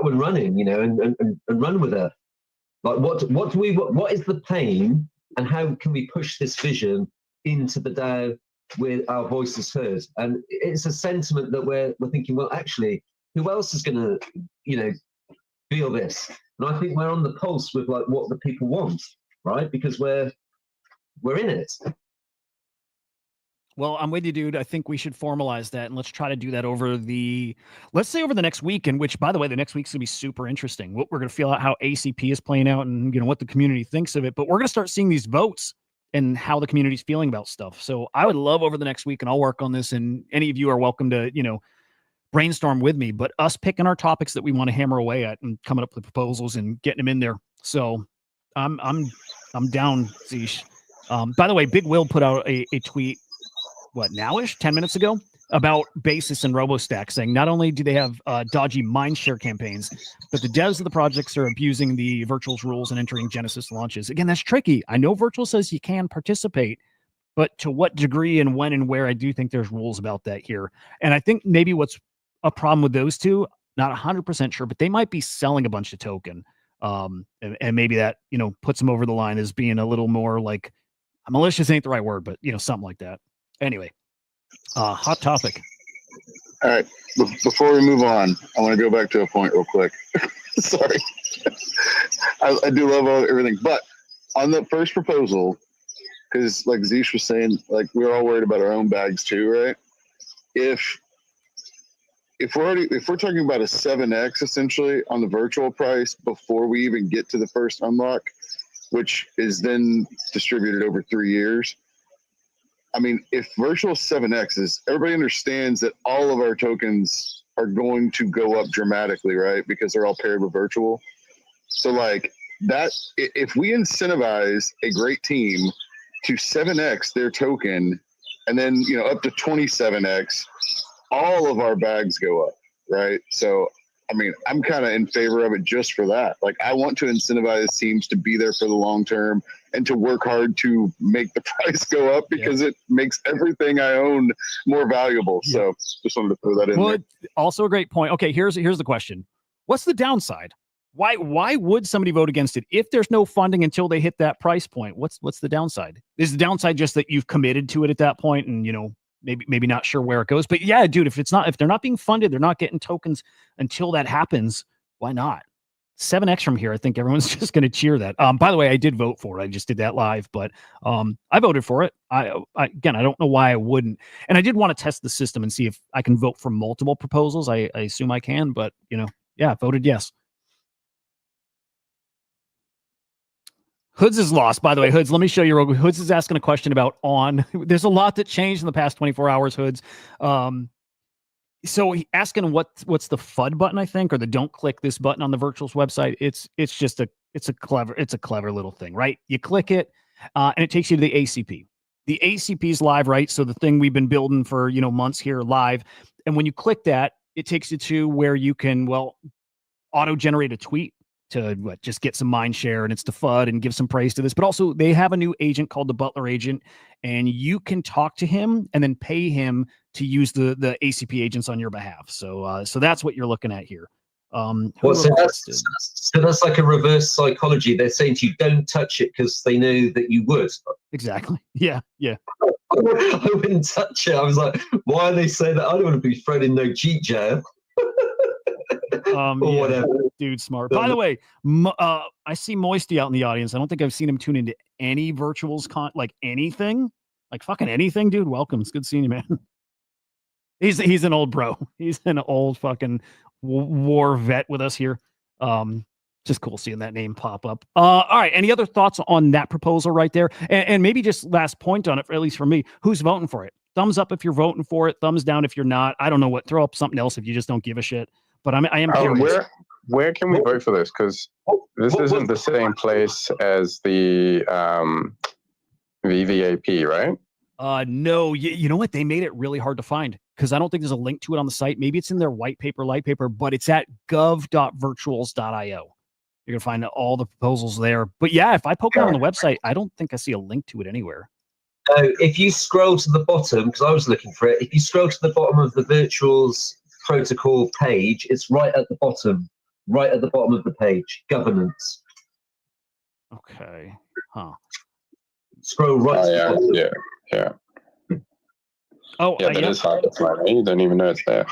Speaker 3: one running, and run with it. Like what is the pain, and how can we push this vision into the DAO with our voices heard? And it's a sentiment that we're thinking, well, actually, who else is going to, feel this? And I think we're on the pulse with like what the people want, right? Because we're in it.
Speaker 2: Well, I'm with you, dude. I think we should formalize that, and let's try to do that over the next week, in which, by the way, the next week's gonna be super interesting. We're gonna feel out how ACP is playing out and what the community thinks of it, but we're gonna start seeing these votes and how the community's feeling about stuff. So I would love over the next week, and I'll work on this, and any of you are welcome to, brainstorm with me, but us picking our topics that we want to hammer away at and coming up with proposals and getting them in there. So I'm down, Zeesh. By the way, Big Will put out a tweet, what, nowish, 10 minutes ago, about Basis and RoboStack, saying not only do they have dodgy mindshare campaigns, but the devs of the projects are abusing the Virtual's rules and entering Genesis launches. Again, that's tricky. I know Virtual says you can participate, but to what degree and when and where, I do think there's rules about that here. And I think maybe what's a problem with those two, not 100% sure, but they might be selling a bunch of token. And maybe that, puts them over the line as being a little more like, malicious ain't the right word, but, something like that. Anyway, hot topic.
Speaker 4: All right. Before we move on, I want to go back to a point real quick. Sorry. I do love everything. But on the first proposal, because like Zeesh was saying, like we're all worried about our own bags too, right? If we're talking about a 7x essentially on the virtual price before we even get to the first unlock, which is then distributed over 3 years. I mean, if virtual 7x is, everybody understands that all of our tokens are going to go up dramatically, right? Because they're all paired with virtual. So like that, if we incentivize a great team to 7x their token and then, up to 27x, all of our bags go up, right? So, I mean, I'm kind of in favor of it just for that. Like, I want to incentivize teams to be there for the long term and to work hard to make the price go up because it makes everything I own more valuable. Yeah. So, just wanted to throw that in there.
Speaker 2: Also a great point. Okay, here's the question. What's the downside? Why would somebody vote against it if there's no funding until they hit that price point? What's the downside? Is the downside just that you've committed to it at that point and, maybe not sure where it goes? But yeah, dude, if they're not being funded, they're not getting tokens until that happens, why not? 7x from here, I think everyone's just going to cheer that. By the way, I did vote for it. I just did that live, but I voted for it. Again, I don't know why I wouldn't. And I did want to test the system and see if I can vote for multiple proposals. I assume I can, but I voted yes. Hoods is lost, by the way. Hoods, let me show you. Hoods is asking a question about on. There's a lot that changed in the past 24 hours, Hoods. So he asking what's the FUD button, I think, or the don't click this button on the Virtual's website. It's just a clever little thing, right? You click it, and it takes you to the ACP. The ACP is live, right? So the thing we've been building for months here live, and when you click that, it takes you to where you can auto generate a tweet to just get some mind share, and it's the FUD and give some praise to this. But also they have a new agent called the Butler agent, and you can talk to him and then pay him to use the ACP agents on your behalf. So that's what you're looking at here.
Speaker 3: So that's like a reverse psychology. They're saying to you, don't touch it because they know that you would.
Speaker 2: Exactly. Yeah.
Speaker 3: I wouldn't touch it. I was like, why are they saying that? I don't want to be thrown in no cheat jail. Or whatever.
Speaker 2: Dude, smart. By the way, I see Moisty out in the audience. I don't think I've seen him tune into any Virtuals anything, like fucking anything, dude. Welcome. It's good seeing you, man. He's an old bro. He's an old fucking war vet with us here. Just cool seeing that name pop up. All right. Any other thoughts on that proposal right there? And maybe just last point on it, at least for me, who's voting for it? Thumbs up if you're voting for it. Thumbs down if you're not. I don't know what. Throw up something else if you just don't give a shit. But I am curious.
Speaker 5: Where can we vote for this? Because this isn't the same place as the VVAP, right?
Speaker 2: No. You know what? They made it really hard to find because I don't think there's a link to it on the site. Maybe it's in their white paper, light paper, but it's at gov.virtuals.io. You're going to find all the proposals there. But yeah, if I poke around on the website, I don't think I see a link to it anywhere.
Speaker 3: If you scroll to the bottom, because I was looking for it, if you scroll to the bottom of the Virtuals protocol page, it's right at the bottom of the page, governance.
Speaker 2: Okay.
Speaker 3: Scroll right to the bottom.
Speaker 5: Yeah.
Speaker 2: Oh,
Speaker 5: yeah, that is hard to find. You don't even know it's there.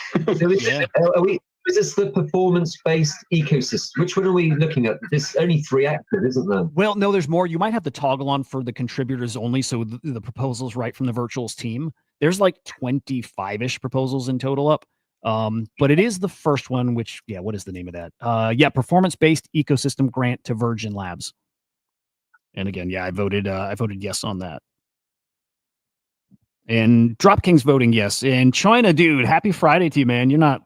Speaker 3: Is this the performance-based ecosystem? Which one are we looking at? There's only 3 active, isn't there?
Speaker 2: Well, no, there's more. You might have to toggle on for the contributors only, so the proposals right from the Virtuals team. There's like 25-ish proposals in total up. But it is the first one, which, what is the name of that? Performance-based ecosystem grant to Virgin Labs. And again, I voted yes on that. And Dropking's voting yes. And China, dude, happy Friday to you, man. You're not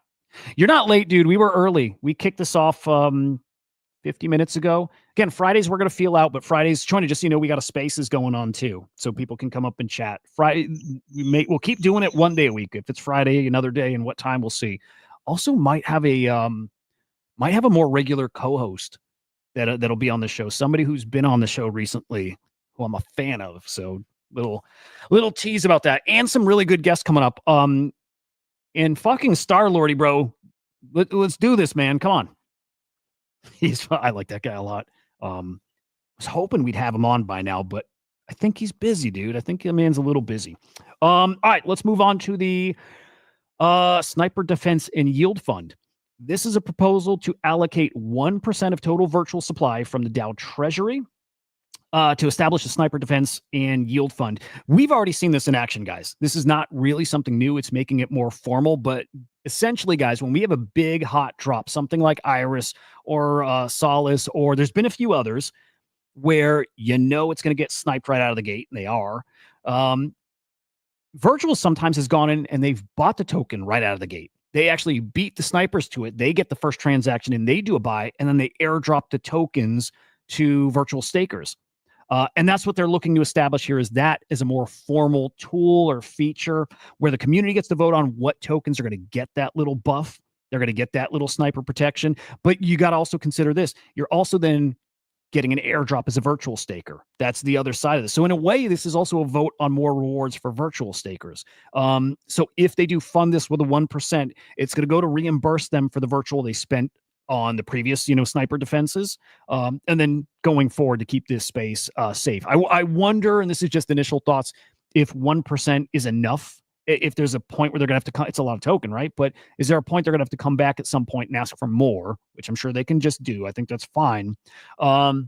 Speaker 2: You're not late, dude. We were early. We kicked this off 50 minutes ago. Again, Fridays we're gonna feel out, but Fridays, trying to just we got a spaces going on too, so people can come up and chat. Friday, we'll keep doing it one day a week. If it's Friday, another day, and what time we'll see. Also, might have a more regular co-host that'll be on the show. Somebody who's been on the show recently, who I'm a fan of. So little tease about that, and some really good guests coming up. And fucking Star-Lordy, bro. Let's do this, man. Come on. I like that guy a lot. Was hoping we'd have him on by now, but I think he's busy, dude. I think the man's a little busy. All right, let's move on to the Sniper Defense and Yield Fund. This is a proposal to allocate 1% of total virtual supply from the Dow Treasury to establish a Sniper Defense and Yield Fund. We've already seen this in action, guys. This is not really something new. It's making it more formal, but essentially, guys, when we have a big hot drop, something like Iris or Solace, or there's been a few others where it's going to get sniped right out of the gate, and they are. Virtual sometimes has gone in and they've bought the token right out of the gate. They actually beat the snipers to it. They get the first transaction and they do a buy, and then they airdrop the tokens to virtual stakers. And that's what they're looking to establish here, is that is a more formal tool or feature where the community gets to vote on what tokens are going to get that little buff. They're going to get that little sniper protection. But you got to also consider this. You're also then getting an airdrop as a virtual staker. That's the other side of this. So in a way, this is also a vote on more rewards for virtual stakers. So if they do fund this with a 1%, it's going to go to reimburse them for the virtual they spent on the previous, sniper defenses, and then going forward to keep this space safe. I wonder, and this is just initial thoughts, if 1% is enough. If there's a point where they're going to have to, it's a lot of token, right? But is there a point they're going to have to come back at some point and ask for more, which I'm sure they can just do. I think that's fine. I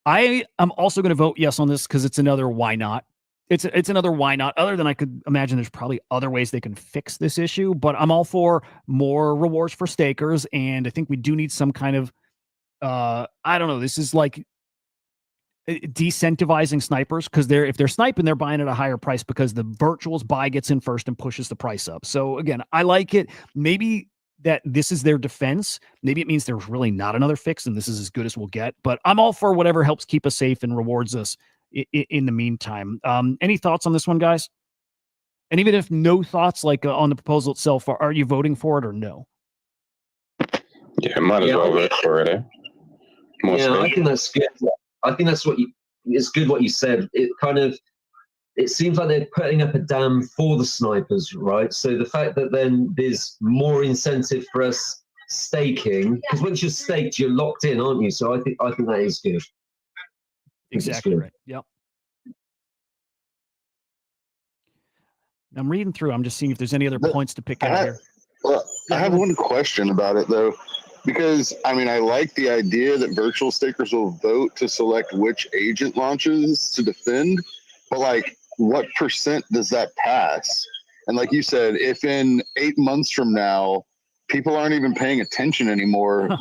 Speaker 2: am also going to vote yes on this because it's another why not. It's another why not, other than I could imagine there's probably other ways they can fix this issue, but I'm all for more rewards for stakers. And I think we do need some kind of, I don't know, this is like decentivizing snipers, because if they're sniping, they're buying at a higher price because the virtuals buy gets in first and pushes the price up. So again, I like it. Maybe that this is their defense. Maybe it means there's really not another fix and this is as good as we'll get, but I'm all for whatever helps keep us safe and rewards us in the meantime. Any thoughts on this one, guys? And even if no thoughts, like on the proposal itself, are you voting for it or no?
Speaker 5: Yeah, might as well vote for it.
Speaker 3: I think that's good. I think that's it's good what you said. It seems like they're putting up a dam for the snipers, right? So the fact that then there's more incentive for us staking, because once you're staked, you're locked in, aren't you? So I think that is good.
Speaker 2: Exactly right. Yep. I'm reading through. I'm just seeing if there's any other points to pick out here.
Speaker 4: Well, I have one question about it though, because I like the idea that virtual stakers will vote to select which agent launches to defend, but what percent does that pass? And like you said, if in 8 months from now people aren't even paying attention anymore,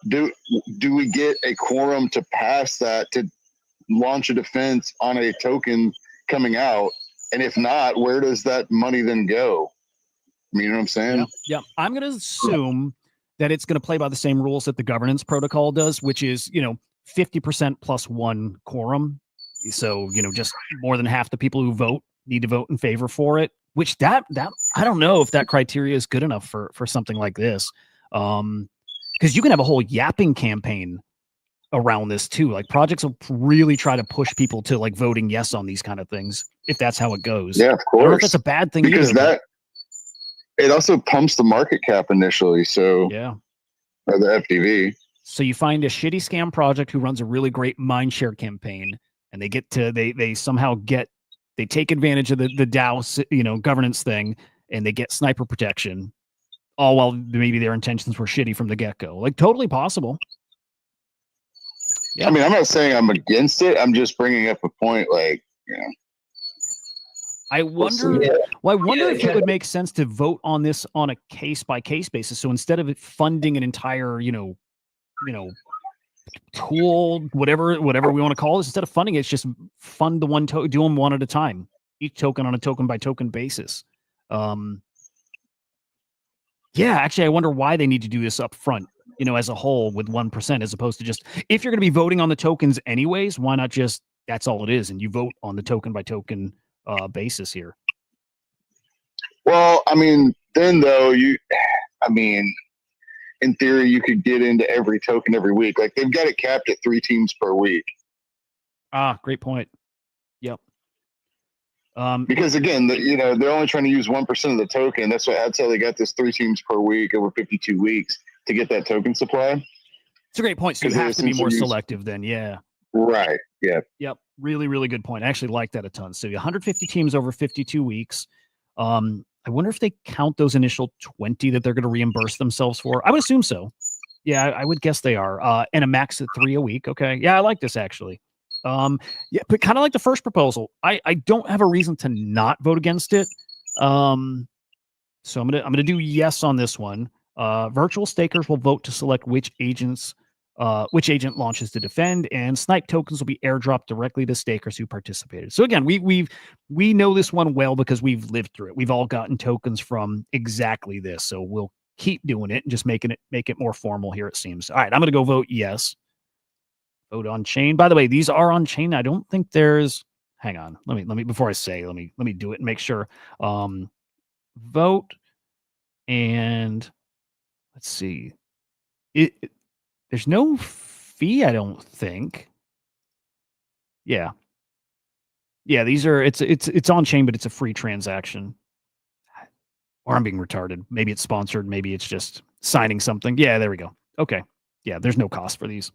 Speaker 4: do we get a quorum to pass that to launch a defense on a token coming out? And if not, where does that money then go? You know what I'm saying?
Speaker 2: Yeah. I'm going to assume that it's going to play by the same rules that the governance protocol does, which is, 50% plus one quorum. So, just more than half the people who vote need to vote in favor for it, which that I don't know if that criteria is good enough for something like this. Because you can have a whole yapping campaign around this too. Like projects will really try to push people to voting yes on these kind of things if that's how it goes.
Speaker 4: Yeah, of course.
Speaker 2: I don't know if that's a bad thing
Speaker 4: because
Speaker 2: either,
Speaker 4: it also pumps the market cap initially. So
Speaker 2: yeah,
Speaker 4: or the FDV.
Speaker 2: So you find a shitty scam project who runs a really great mindshare campaign, and they take advantage of the DAO governance thing, and they get sniper protection, all while maybe their intentions were shitty from the get-go. Totally possible. Yeah.
Speaker 4: I'm not saying I'm against it. I'm just bringing up a point.
Speaker 2: I wonder. Well, I wonder if it would make sense to vote on this on a case-by-case basis. So instead of funding an entire, tool, whatever we want to call this, instead of funding it, it's just fund the one token, do them one at a time, each token on a token by token basis. Yeah, actually, I wonder why they need to do this up front, as a whole with 1%, as opposed to just, if you're going to be voting on the tokens anyways, why not just, that's all it is, and you vote on the token by token basis here.
Speaker 4: Well, I mean, then though, in theory, you could get into every token every week. Like they've got it capped at 3 teams per week.
Speaker 2: Ah, great point. Yep.
Speaker 4: Because again, they're only trying to use 1% of the token. That's how they got this 3 teams per week over 52 weeks to get that token supply.
Speaker 2: It's a great point. So you have to be more selective then. Yeah.
Speaker 4: Right. Yeah.
Speaker 2: Yep. Really, really good point. I actually like that a ton. So 150 teams over 52 weeks. I wonder if they count those initial 20 that they're going to reimburse themselves for. I would assume so. Yeah, I would guess they are. And a max of 3 a week. Okay. Yeah, I like this actually. Yeah, but kind of like the first proposal. I don't have a reason to not vote against it. So I'm gonna do yes on this one. Virtual stakers will vote to select which agent launches to defend, and snipe tokens will be airdropped directly to stakers who participated. So again, we know this one well because we've lived through it. We've all gotten tokens from exactly this, so we'll keep doing it and just make it more formal here, it seems. All right, I'm gonna go vote yes. Vote on chain. By the way, these are on chain. I don't think there's. Hang on. Let me before I say. Let me do it and make sure. Vote, and let's see. There's no fee, I don't think. Yeah. These are. It's on chain, but it's a free transaction. Or I'm being retarded. Maybe it's sponsored. Maybe it's just signing something. Yeah, there we go. Okay. Yeah, there's no cost for these.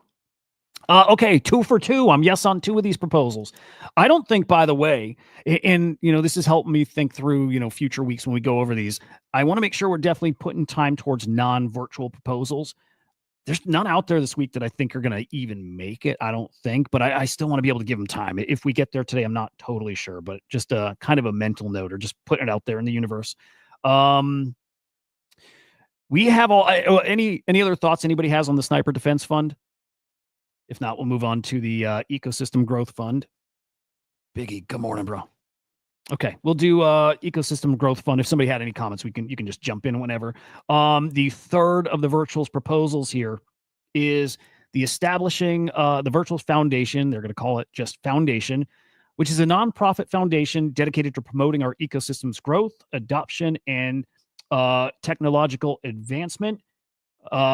Speaker 2: Okay, 2 for 2. I'm yes on 2 of these proposals. I don't think, by the way, and this has helped me think through, future weeks when we go over these. I want to make sure we're definitely putting time towards non-virtual proposals. There's none out there this week that I think are going to even make it. I don't think, but I still want to be able to give them time. If we get there today, I'm not totally sure, but just a kind of a mental note or just putting it out there in the universe. We have any other thoughts anybody has on the Sniper Defense Fund? If not, we'll move on to the Ecosystem Growth Fund. Biggie, good morning, bro. Okay, we'll do Ecosystem Growth Fund. If somebody had any comments, you can just jump in whenever. The third of the Virtuals proposals here is the establishing the Virtuals Foundation. They're going to call it just Foundation, which is a nonprofit foundation dedicated to promoting our ecosystem's growth, adoption, and technological advancement.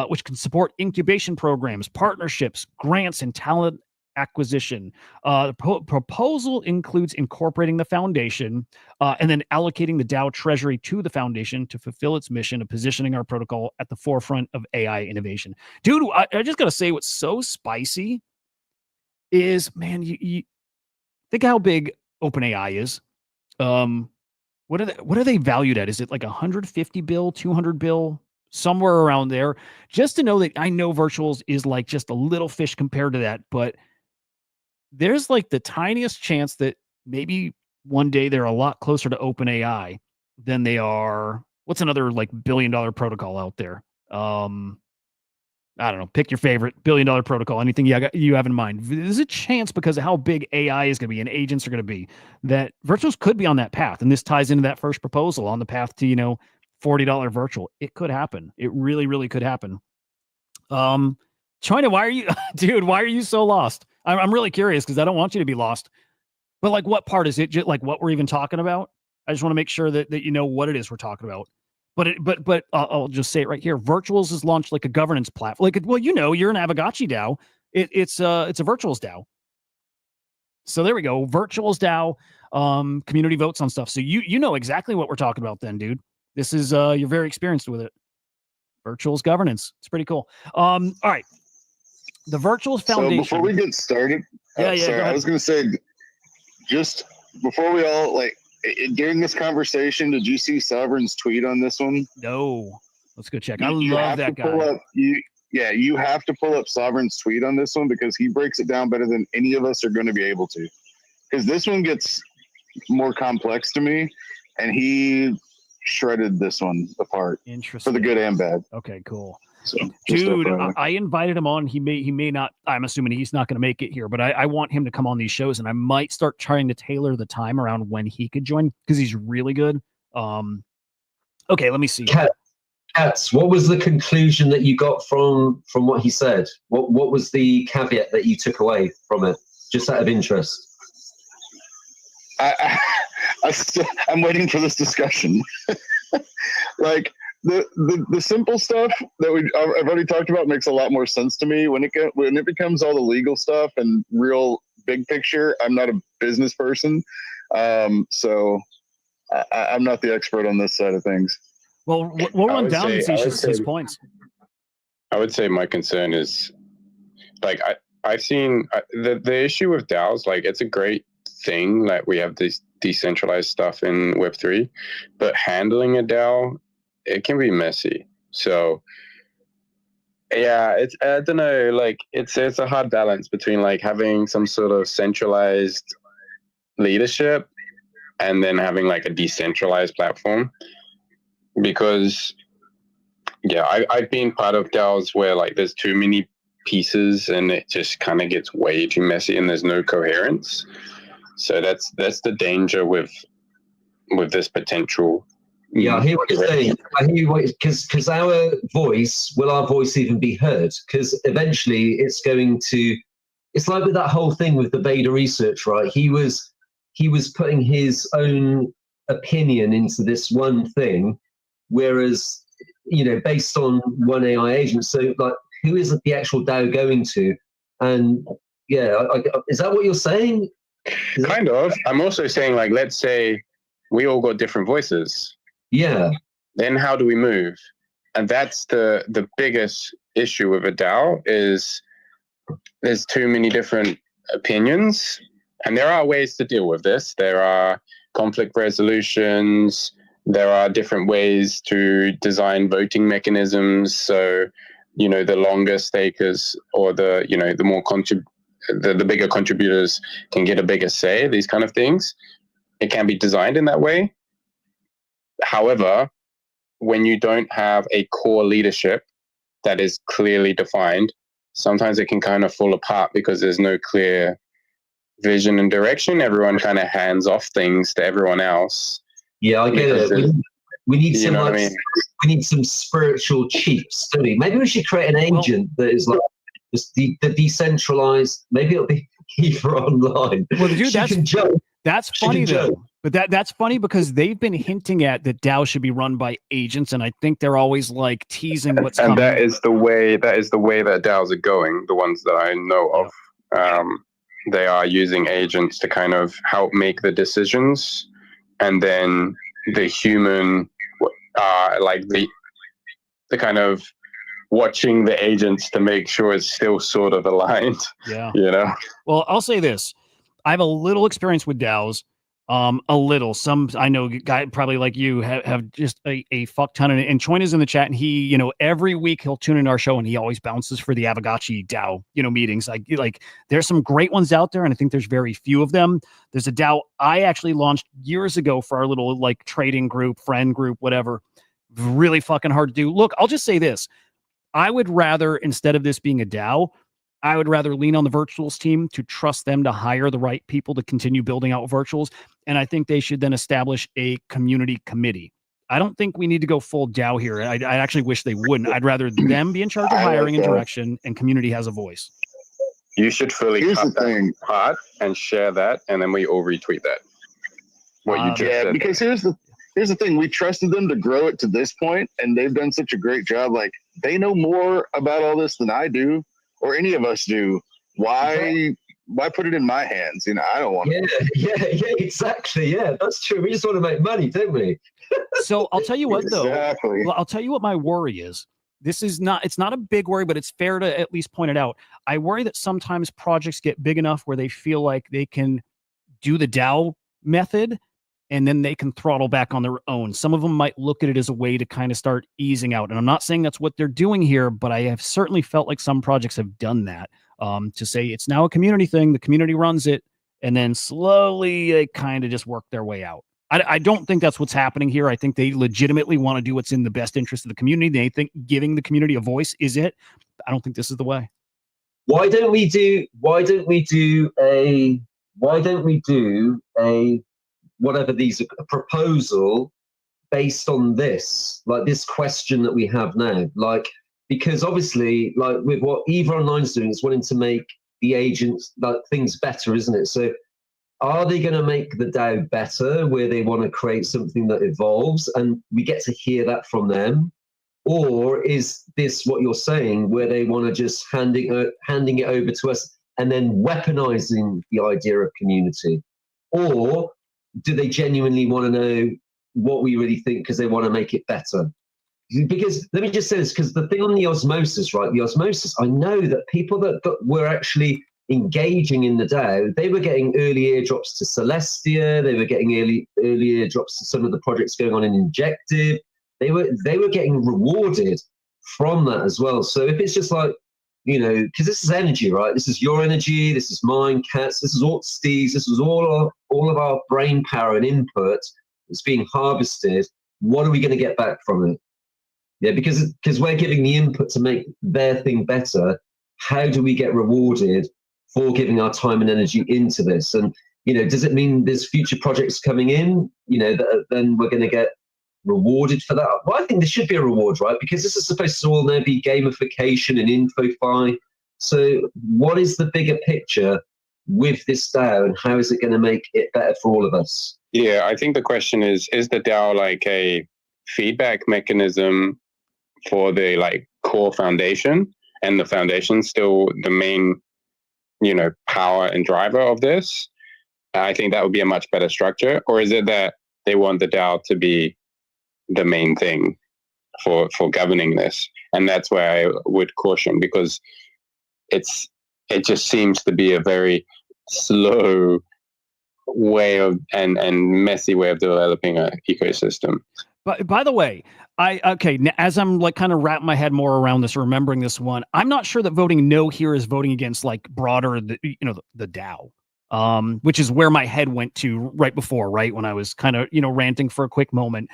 Speaker 2: Which can support incubation programs, partnerships, grants, and talent acquisition. The proposal includes incorporating the foundation and then allocating the DAO treasury to the foundation to fulfill its mission of positioning our protocol at the forefront of AI innovation. Dude, I just got to say what's so spicy is, man, you think how big OpenAI is. What are they valued at? Is it like 150 bill, 200 bill? Somewhere around there, just to know that I know Virtuals is like just a little fish compared to that, but there's like the tiniest chance that maybe one day they're a lot closer to OpenAI than they are. What's another like $1 billion protocol out there? I don't know. Pick your favorite $1 billion protocol. Anything you have in mind. There's a chance because of how big AI is going to be and agents are going to be that Virtuals could be on that path, and this ties into that first proposal on the path to $40 virtual. It could happen. It really, really could happen. China, why are you, dude? Why are you so lost? I'm really curious because I don't want you to be lost. But like, what part is it? Just like what we're even talking about? I just want to make sure that you know what it is we're talking about. But I'll just say it right here. Virtuals has launched like a governance platform. You're an Avogacci DAO. It's a Virtuals DAO. So there we go. Virtuals DAO. Community votes on stuff. So you know exactly what we're talking about then, dude. This is you're very experienced with it. Virtuals governance. It's pretty cool. All right. The Virtuals Foundation.
Speaker 4: So before we get started, sorry, I was going to say, just before we all during this conversation, did you see Sovereign's tweet on this one?
Speaker 2: No. Let's go check. I love that guy.
Speaker 4: You have to pull up Sovereign's tweet on this one because he breaks it down better than any of us are going to be able to. Because this one gets more complex to me, and he shredded this one apart.
Speaker 2: Interesting.
Speaker 4: For the good and bad.
Speaker 2: Okay, cool.
Speaker 4: So,
Speaker 2: dude, I invited him on. He may not. I'm assuming he's not going to make it here, but I want him to come on these shows, and I might start trying to tailor the time around when he could join because he's really good. Okay, let me see.
Speaker 3: Katz, what was the conclusion that you got from what he said? What was the caveat that you took away from it, just out of interest?
Speaker 4: I'm waiting for this discussion. Like the simple stuff that I've already talked about makes a lot more sense to me. When it becomes all the legal stuff and real big picture, I'm not a business person, so I'm not the expert on this side of things.
Speaker 2: Well, we'll run down his points.
Speaker 5: I would say my concern is, like, I've seen the issue with DAOs. Like, it's a great thing that we have this decentralized stuff in Web3, but handling a DAO, it can be messy. So yeah, I don't know, like it's a hard balance between like having some sort of centralized leadership and then having like a decentralized platform. Because yeah, I've been part of DAOs where like there's too many pieces and it just kind of gets way too messy and there's no coherence. So that's the danger with this potential.
Speaker 3: Yeah, I hear what you're saying. I hear what, because our voice even be heard? Because eventually it's going to. It's like with that whole thing with the Beta research, right? He was putting his own opinion into this one thing, whereas based on one AI agent. So like, who is the actual DAO going to? And yeah, is that what you're saying?
Speaker 5: Kind of. I'm also saying, like, let's say we all got different voices.
Speaker 3: Yeah.
Speaker 5: Then how do we move? And that's the biggest issue with a DAO is there's too many different opinions. And there are ways to deal with this. There are conflict resolutions. There are different ways to design voting mechanisms. So, the longer stakers or the more the bigger contributors can get a bigger say, these kind of things. It can be designed in that way. However, when you don't have a core leadership that is clearly defined, sometimes it can kind of fall apart because there's no clear vision and direction. Everyone kind of hands off things to everyone else.
Speaker 3: Yeah, I get it. We need some we need some spiritual chiefs, don't we? Maybe we should create an agent that is like the decentralized. Maybe it'll be Eva Online.
Speaker 2: Well, dude, that's funny though. But that's funny because they've been hinting at that DAO should be run by agents, and I think they're always like teasing what's coming.
Speaker 5: And that is the way that DAOs are going. The ones that I know of, they are using agents to kind of help make the decisions, and then the human, like the kind of watching the agents to make sure it's still sort of aligned.
Speaker 2: Yeah. Well, I'll say this. I have a little experience with DAOs. A little. Some I know guy probably like you have just a fuck ton of it. And Choin is in the chat, and he, every week he'll tune in our show and he always bounces for the Avagachi DAO, meetings. Like there's some great ones out there, and I think there's very few of them. There's a DAO I actually launched years ago for our little like trading group, friend group, whatever. Really fucking hard to do. Look, I'll just say this. I would rather, instead of this being a DAO, I would rather lean on the virtuals team to trust them to hire the right people to continue building out virtuals. And I think they should then establish a community committee. I don't think we need to go full DAO here. I actually wish they wouldn't. I'd rather them be in charge of hiring and direction, and community has a voice.
Speaker 5: You should fully cut that part and share that, and then we all retweet that. What you just said.
Speaker 4: Because here's the thing. We trusted them to grow it to this point, and they've done such a great job. Like, they know more about all this than I do, or any of us do. Why put it in my hands? I don't want to.
Speaker 3: Yeah, exactly. Yeah, that's true. We just want to make money, don't we?
Speaker 2: So I'll tell you what, though.
Speaker 4: Exactly.
Speaker 2: Well, I'll tell you what my worry is. It's not a big worry, but it's fair to at least point it out. I worry that sometimes projects get big enough where they feel like they can do the DAO method and then they can throttle back on their own. Some of them might look at it as a way to kind of start easing out. And I'm not saying that's what they're doing here, but I have certainly felt like some projects have done that, to say it's now a community thing. The community runs it, and then slowly they kind of just work their way out. I don't think that's what's happening here. I think they legitimately want to do what's in the best interest of the community. They think giving the community a voice is it. I don't think this is the way.
Speaker 3: Why don't we do a whatever these, a proposal based on this, like this question that we have now, like, because obviously, like with what EVA Online's doing, it's wanting to make the agents, like, things better, isn't it? So are they going to make the DAO better, where they want to create something that evolves and we get to hear that from them? Or is this what you're saying, where they want to just handing it over to us and then weaponizing the idea of community? Or do they genuinely want to know what we really think because they want to make it better? Because let me just say this, because the thing on the osmosis, right? The osmosis, I know that people that were actually engaging in the DAO, they were getting early airdrops to Celestia, they were getting early airdrops to some of the projects going on in Injective. They were getting rewarded from that as well. So if it's just like, you know, because this is energy, right? This is your energy, this is mine, Kat's, this is all Steve's, this is all of our brain power and input that's being harvested. What are we going to get back from it? Yeah, because we're giving the input to make their thing better. How do we get rewarded for giving our time and energy into this? And, you know, does it mean there's future projects coming in, you know, that then we're going to get rewarded for that? Well, I think there should be a reward, right? Because this is supposed to all now be gamification and info-fi. So what is the bigger picture with this DAO, and how is it going to make it better for all of us?
Speaker 5: Yeah, I think the question is the DAO like a feedback mechanism for the like core foundation, and the foundation still the main, you know, power and driver of this? I think that would be a much better structure. Or is it that they want the DAO to be the main thing for governing this? And that's where I would caution, because it just seems to be a very slow way of and messy way of developing an ecosystem.
Speaker 2: But by the way, as I'm like kind of wrapping my head more around this, remembering this one, I'm not sure that voting no here is voting against like broader, the DAO, which is where my head went to right before, right when I was kind of, ranting for a quick moment.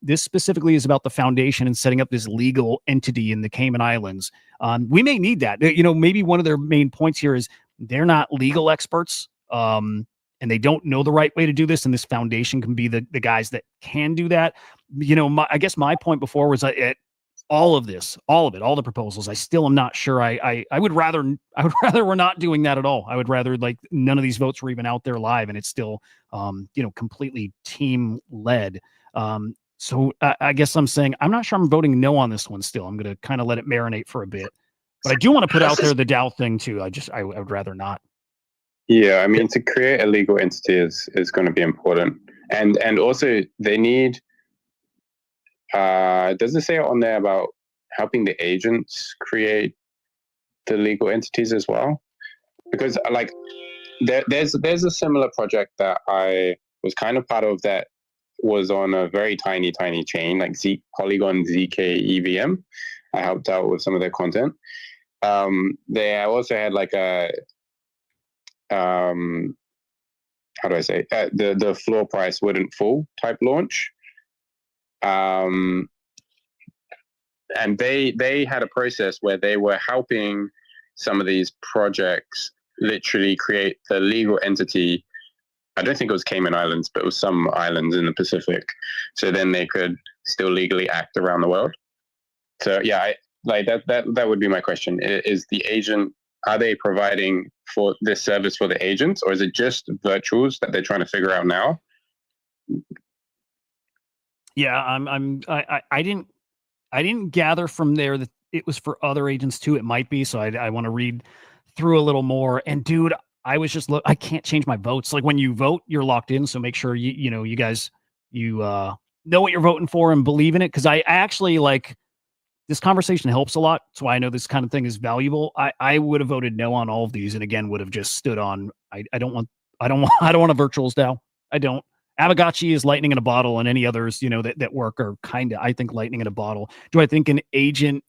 Speaker 2: This specifically is about the foundation and setting up this legal entity in the Cayman Islands. We may need that. Maybe one of their main points here is they're not legal experts. And they don't know the right way to do this, and this foundation can be the guys that can do that. I guess my point before was at all of the proposals, I still am not sure. I would rather we're not doing that at all. I would rather like none of these votes were even out there live, and it's still completely team led. So I guess I'm saying I'm not sure I'm voting no on this one still. I'm going to kind of let it marinate for a bit, but I do want to put out there the DAO thing too. I would rather not.
Speaker 5: Yeah, I mean, to create a legal entity is going to be important, and also they need. Does it say on there about helping the agents create the legal entities as well? Because like there's a similar project that I was kind of part of that was on a very tiny chain, like Polygon ZK EVM. I helped out with some of their content. They also had like a how do I say the floor price wouldn't fall type launch, and they had a process where they were helping some of these projects literally create the legal entity. I don't think it was Cayman Islands, but it was some islands in the Pacific, so then they could still legally act around the world. So yeah, that would be my question. Is the agent, are they providing for this service for the agents, or is it just virtuals that they're trying to figure out now?
Speaker 2: Yeah, I didn't gather from there that it was for other agents too. It might be, so I want to read through a little more. And dude, I was just I can't change my votes. Like when you vote, you're locked in. So make sure you guys know what you're voting for and believe in it. Because I actually like. This conversation helps a lot. That's why I know this kind of thing is valuable. I would have voted no on all of these, and again would have just stood on. I don't want a virtuals DAO. I don't. Aavegotchi is lightning in a bottle, and any others that work are kind of, I think, lightning in a bottle. Do I think an agent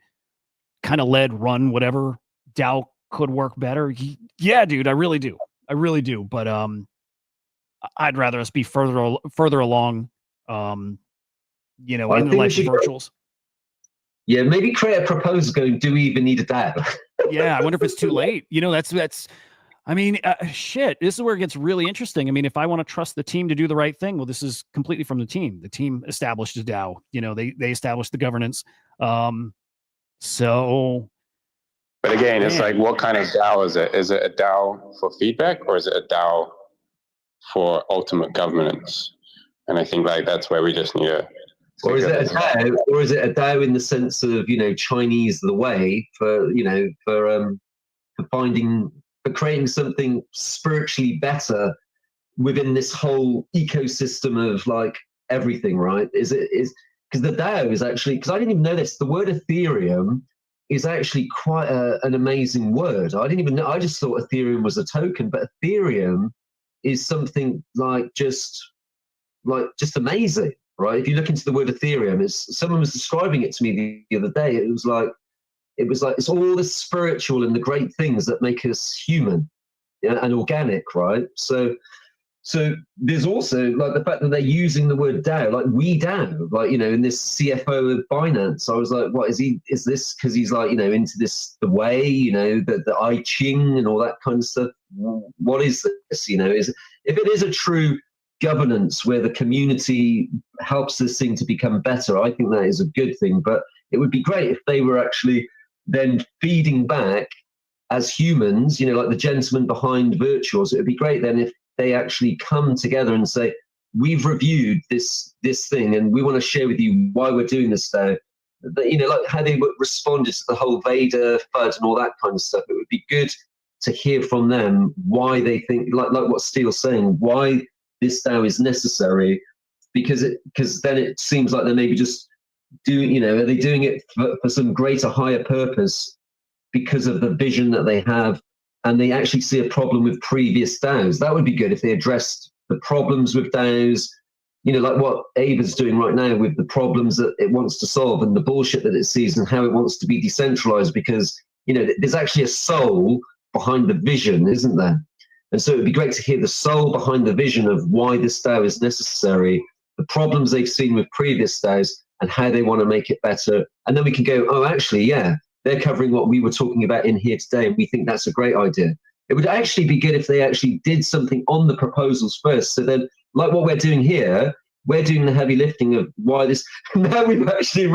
Speaker 2: kind of led run whatever DAO could work better? Yeah, dude, I really do. But I'd rather us be further along. In the life of virtuals.
Speaker 3: Yeah, maybe create a proposal going, do we even need a DAO?
Speaker 2: Yeah, I wonder if it's too late. That's I mean, shit, this is where it gets really interesting. I mean, if I want to trust the team to do the right thing, well, this is completely from the team. The team established a DAO, you know, they established the governance. So,
Speaker 5: But again, it's
Speaker 2: man.
Speaker 5: like, what kind of DAO is it? Is it a DAO for feedback, or is it a DAO for ultimate governance? And I think like that's where we just need to.
Speaker 3: Or is it a DAO? Or is it a DAO in the sense of, you know, Chinese the way for, you know, for creating something spiritually better within this whole ecosystem of like everything, right? Is because the DAO is actually, because I didn't even know this, the word Ethereum is actually quite an amazing word. I didn't even know, I just thought Ethereum was a token, but Ethereum is something just amazing, right? If you look into the word Ethereum, someone was describing it to me the other day. It was like it's all the spiritual and the great things that make us human, and organic, right? So there's also like the fact that they're using the word DAO, like we DAO, like, you know, in this CFO of Binance. I was like, what is he? Is this because he's like, you know, into this the way, you know, the I Ching and all that kind of stuff? What is this? You know, if it is a true governance where the community helps this thing to become better, I think that is a good thing. But it would be great if they were actually then feeding back as humans, you know, like the gentleman behind Virtuals. It would be great then if they actually come together and say, we've reviewed this thing and we want to share with you why we're doing this now. But, you know, like how they responded to the whole Vader FUD and all that kind of stuff. It would be good to hear from them why they think, like what Steele's saying, why this DAO is necessary, because then it seems like they're maybe just doing, you know, are they doing it for some greater, higher purpose because of the vision that they have, and they actually see a problem with previous DAOs? That would be good if they addressed the problems with DAOs, you know, like what Ava's doing right now with the problems that it wants to solve and the bullshit that it sees and how it wants to be decentralized, because, you know, there's actually a soul behind the vision, isn't there? And so it'd be great to hear the soul behind the vision of why this DAO is necessary, the problems they've seen with previous DAOs, and how they want to make it better. And then we can go, oh, actually, yeah, they're covering what we were talking about in here today, and we think that's a great idea. It would actually be good if they actually did something on the proposals first. So then, like what we're doing here, we're doing the heavy lifting of why this. Now we've actually,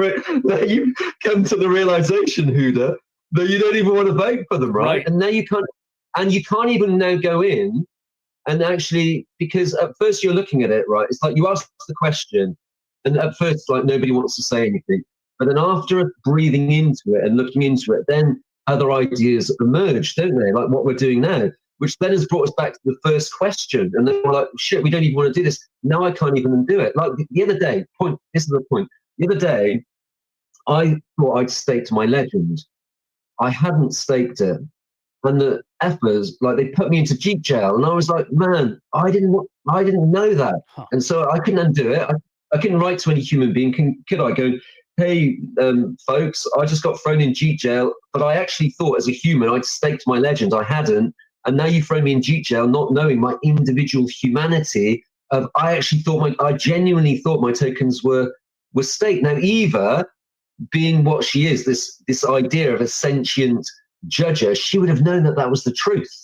Speaker 3: now you've come to the realization, Hudah, that you don't even want to vote for them, right? And now you can't even now go in and actually, because at first you're looking at it, right? It's like you ask the question, and at first, like, nobody wants to say anything. But then after breathing into it and looking into it, then other ideas emerge, don't they? Like what we're doing now, which then has brought us back to the first question. And then we're like, shit, we don't even want to do this. Now I can't even do it. Like the other day, this is the point. The other day, I thought I'd staked my legend. I hadn't staked it. And the effers, like, they put me into Jeep jail. And I was like, man, I didn't know that. Huh. And so I couldn't undo it. I couldn't write to any human being. Could I go, hey, folks, I just got thrown in Jeep jail, but I actually thought as a human I'd staked my legend. I hadn't. And now you throw me in Jeep jail, not knowing my individual humanity. I genuinely thought my tokens were staked. Now, Eva, being what she is, this idea of a sentient judger, she would have known that was the truth.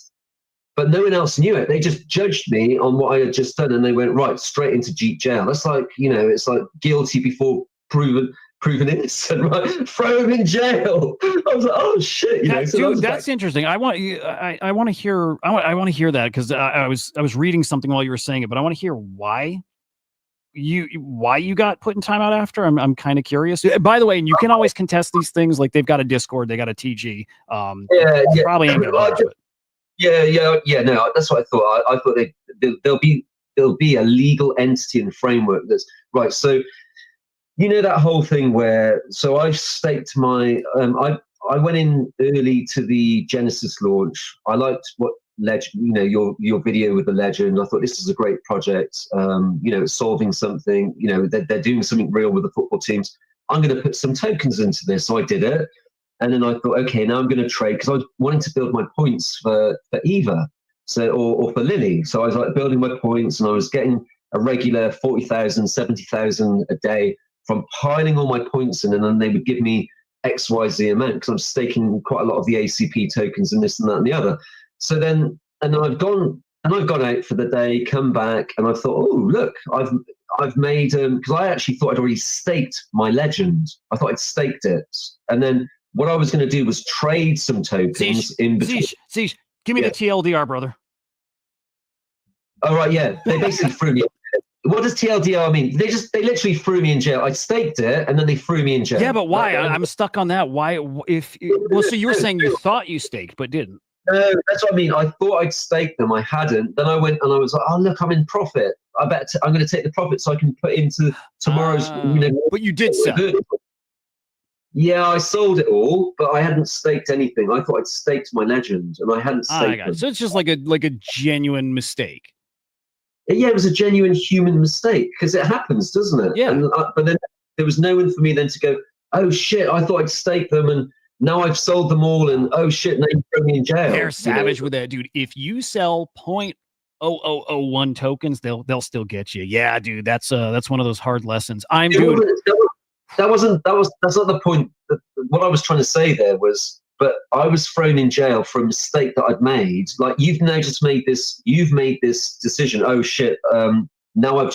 Speaker 3: But no one else knew it. They just judged me on what I had just done, and they went right straight into Jeep jail. That's like, you know, it's like guilty before proven innocent, right? Throw him in jail. I was like, oh shit, you know. So
Speaker 2: dude, that's interesting. I want to hear that, because I was reading something while you were saying it, but I want to hear why you got put in timeout after. I'm kind of curious. By the way, and you can always contest these things. Like, they've got a Discord, they got a TG.
Speaker 3: Yeah.
Speaker 2: Probably ain't gonna budge, but.
Speaker 3: Yeah. No, that's what I thought. I thought there'll be a legal entity and framework that's right. So, you know, that whole thing where, so I staked my, I went in early to the Genesis launch. I liked what Legend, you know, your video with the Legend. I thought this is a great project. You know, it's solving something. You know, they're doing something real with the football teams. I'm going to put some tokens into this. So I did it. And then I thought, okay, now I'm going to trade, because I was wanting to build my points for Eva, so or for Lily. So I was like building my points, and I was getting a regular 40,000, 70,000 a day from piling all my points in, and then they would give me XYZ amount, because I'm staking quite a lot of the ACP tokens and this and that and the other. So then and I've gone out for the day, come back, and I thought, oh look, I've made because I actually thought I'd already staked my legend. I thought I'd staked it, and then what I was going to do was trade some tokens in between.
Speaker 2: Zeesh, give me the TLDR, brother.
Speaker 3: Oh right, yeah, they basically threw me. What does TLDR mean? They literally threw me in jail. I staked it, and then they threw me in jail.
Speaker 2: Yeah, but why? I'm stuck on that. Why? So you were saying you thought you staked, but didn't.
Speaker 3: No, that's what I mean. I thought I'd staked them. I hadn't. Then I went and I was like, oh look, I'm in profit. I bet I'm going to take the profit so I can put into tomorrow's.
Speaker 2: But you did sell.
Speaker 3: Yeah, I sold it all, but I hadn't staked anything. I thought I'd staked my legend, and I hadn't staked them.
Speaker 2: So it's just like a genuine mistake.
Speaker 3: Yeah, it was a genuine human mistake because it happens, doesn't it?
Speaker 2: Yeah.
Speaker 3: But then there was no one for me then to go, oh shit, I thought I'd stake them, and now I've sold them all, and oh shit, now you throw me in jail.
Speaker 2: They're savage with that, dude. If you sell 0.0001 tokens, they'll still get you. Yeah, dude, that's one of those hard lessons. That's not the point. What I was trying to say there was, but I was thrown in jail for a mistake that I'd made. Like you've made this decision. Oh shit. Now I've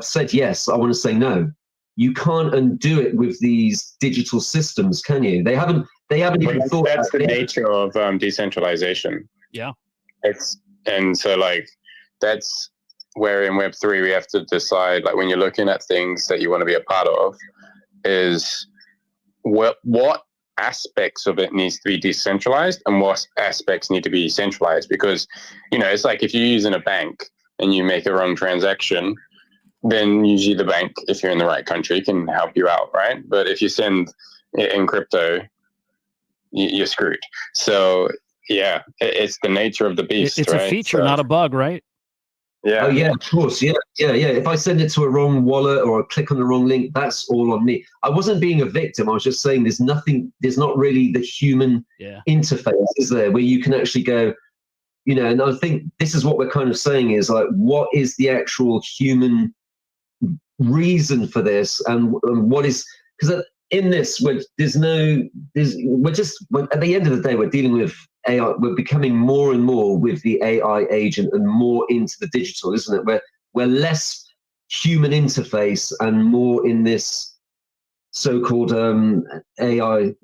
Speaker 2: said yes. I want to say no. You can't undo it with these digital systems, can you? They haven't even thought.
Speaker 5: That's the nature of decentralization.
Speaker 2: Yeah.
Speaker 5: That's where in Web3 we have to decide, like when you're looking at things that you want to be a part of, is what aspects of it needs to be decentralized and what aspects need to be centralized. Because, it's like if you're using a bank and you make a wrong transaction, then usually the bank, if you're in the right country, can help you out, right? But if you send it in crypto, you're screwed. So, yeah, it's the nature of the beast.
Speaker 2: It's a feature, not a bug, right?
Speaker 5: Yeah.
Speaker 3: Oh yeah, of course. Yeah. If I send it to a wrong wallet or I click on the wrong link, that's all on me. I wasn't being a victim. I was just saying there's not really the human interface, is there, where you can actually go, and I think this is what we're kind of saying is like, what is the actual human reason for this? And what is, because in this, at the end of the day, we're dealing with AI. We're becoming more and more with the AI agent and more into the digital, isn't it? We're less human interface and more in this so-called AI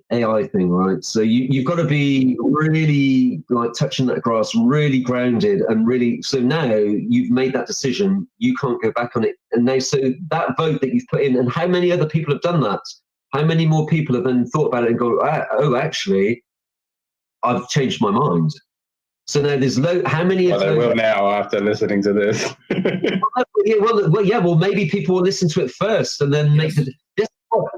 Speaker 3: thing, right? So you've got to be really like touching that grass, really grounded, and really. So now you've made that decision, you can't go back on it. And now, so that vote that you've put in, and how many other people have done that? How many more people have then thought about it and go, oh, actually, I've changed my mind. So now there's how many?
Speaker 5: Well, they will now after listening to this.
Speaker 3: Well, maybe people will listen to it first and then make the.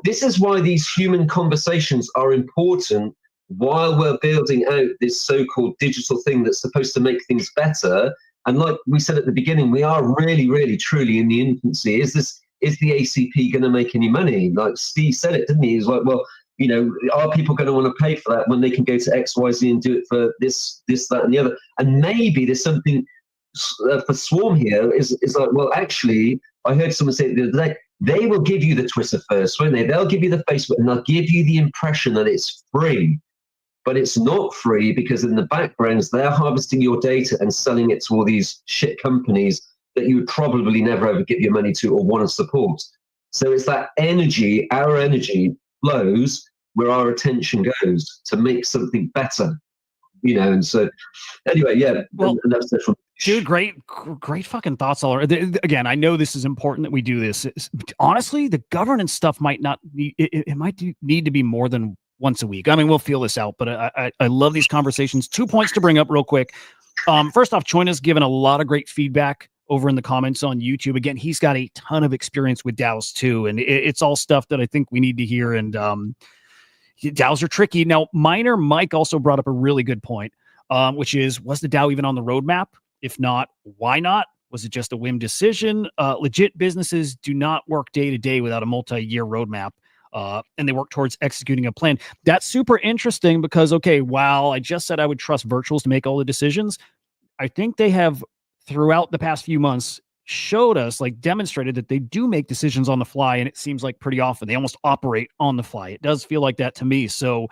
Speaker 3: This is why these human conversations are important while we're building out this so-called digital thing that's supposed to make things better. And like we said at the beginning, we are really, really, truly in the infancy. Is the ACP going to make any money? Like Steve said it, didn't he? He's like, well, are people going to want to pay for that when they can go to XYZ and do it for this, that, and the other? And maybe there's something for Swarm here is like, well, actually, I heard someone say it the other day, they will give you the Twitter first, won't they? They'll give you the Facebook and they'll give you the impression that it's free. But it's not free because in the backgrounds, they're harvesting your data and selling it to all these shit companies that you would probably never ever give your money to or want to support. So it's that energy, our energy flows where our attention goes to make something better, and so anyway, and that's different.
Speaker 2: Dude, great fucking thoughts all around. Again, I know this is important that we do this. Honestly, the governance stuff might not need, it might need to be more than once a week. I mean, we'll feel this out, but I love these conversations. 2 points to bring up real quick. First off, Choina's given a lot of great feedback over in the comments on YouTube. Again, he's got a ton of experience with DAOs too, and it's all stuff that I think we need to hear. And DAOs are tricky. Now, Miner Mike also brought up a really good point, which is, was the DAO even on the roadmap? If not, why not? Was it just a whim decision? Legit businesses do not work day to day without a multi-year roadmap, and they work towards executing a plan. That's super interesting because, okay, while I just said I would trust virtuals to make all the decisions, I think they have, throughout the past few months, showed us, like demonstrated that they do make decisions on the fly, and it seems like pretty often they almost operate on the fly. It does feel like that to me. So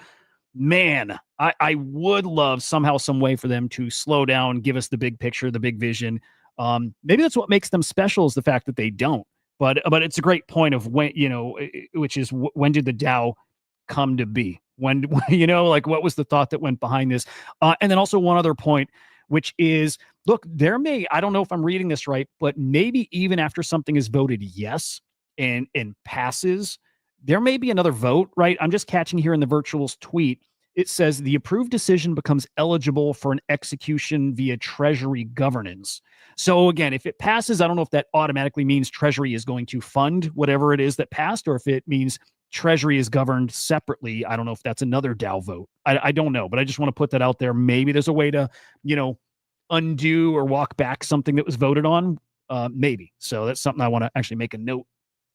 Speaker 2: man, I would love somehow, some way for them to slow down, give us the big picture, the big vision. Maybe that's what makes them special, is the fact that they don't. But it's a great point of when, which is when did the DAO come to be? When, like, what was the thought that went behind this? And then also one other point, which is, look, I don't know if I'm reading this right, but maybe even after something is voted yes and passes, there may be another vote, right? I'm just catching here in the virtuals tweet. It says the approved decision becomes eligible for an execution via Treasury governance. So again, if it passes, I don't know if that automatically means Treasury is going to fund whatever it is that passed, or if it means Treasury is governed separately. I don't know if that's another DAO vote. I don't know, but I just want to put that out there. Maybe there's a way to, undo or walk back something that was voted on. Maybe. So that's something I want to actually make a note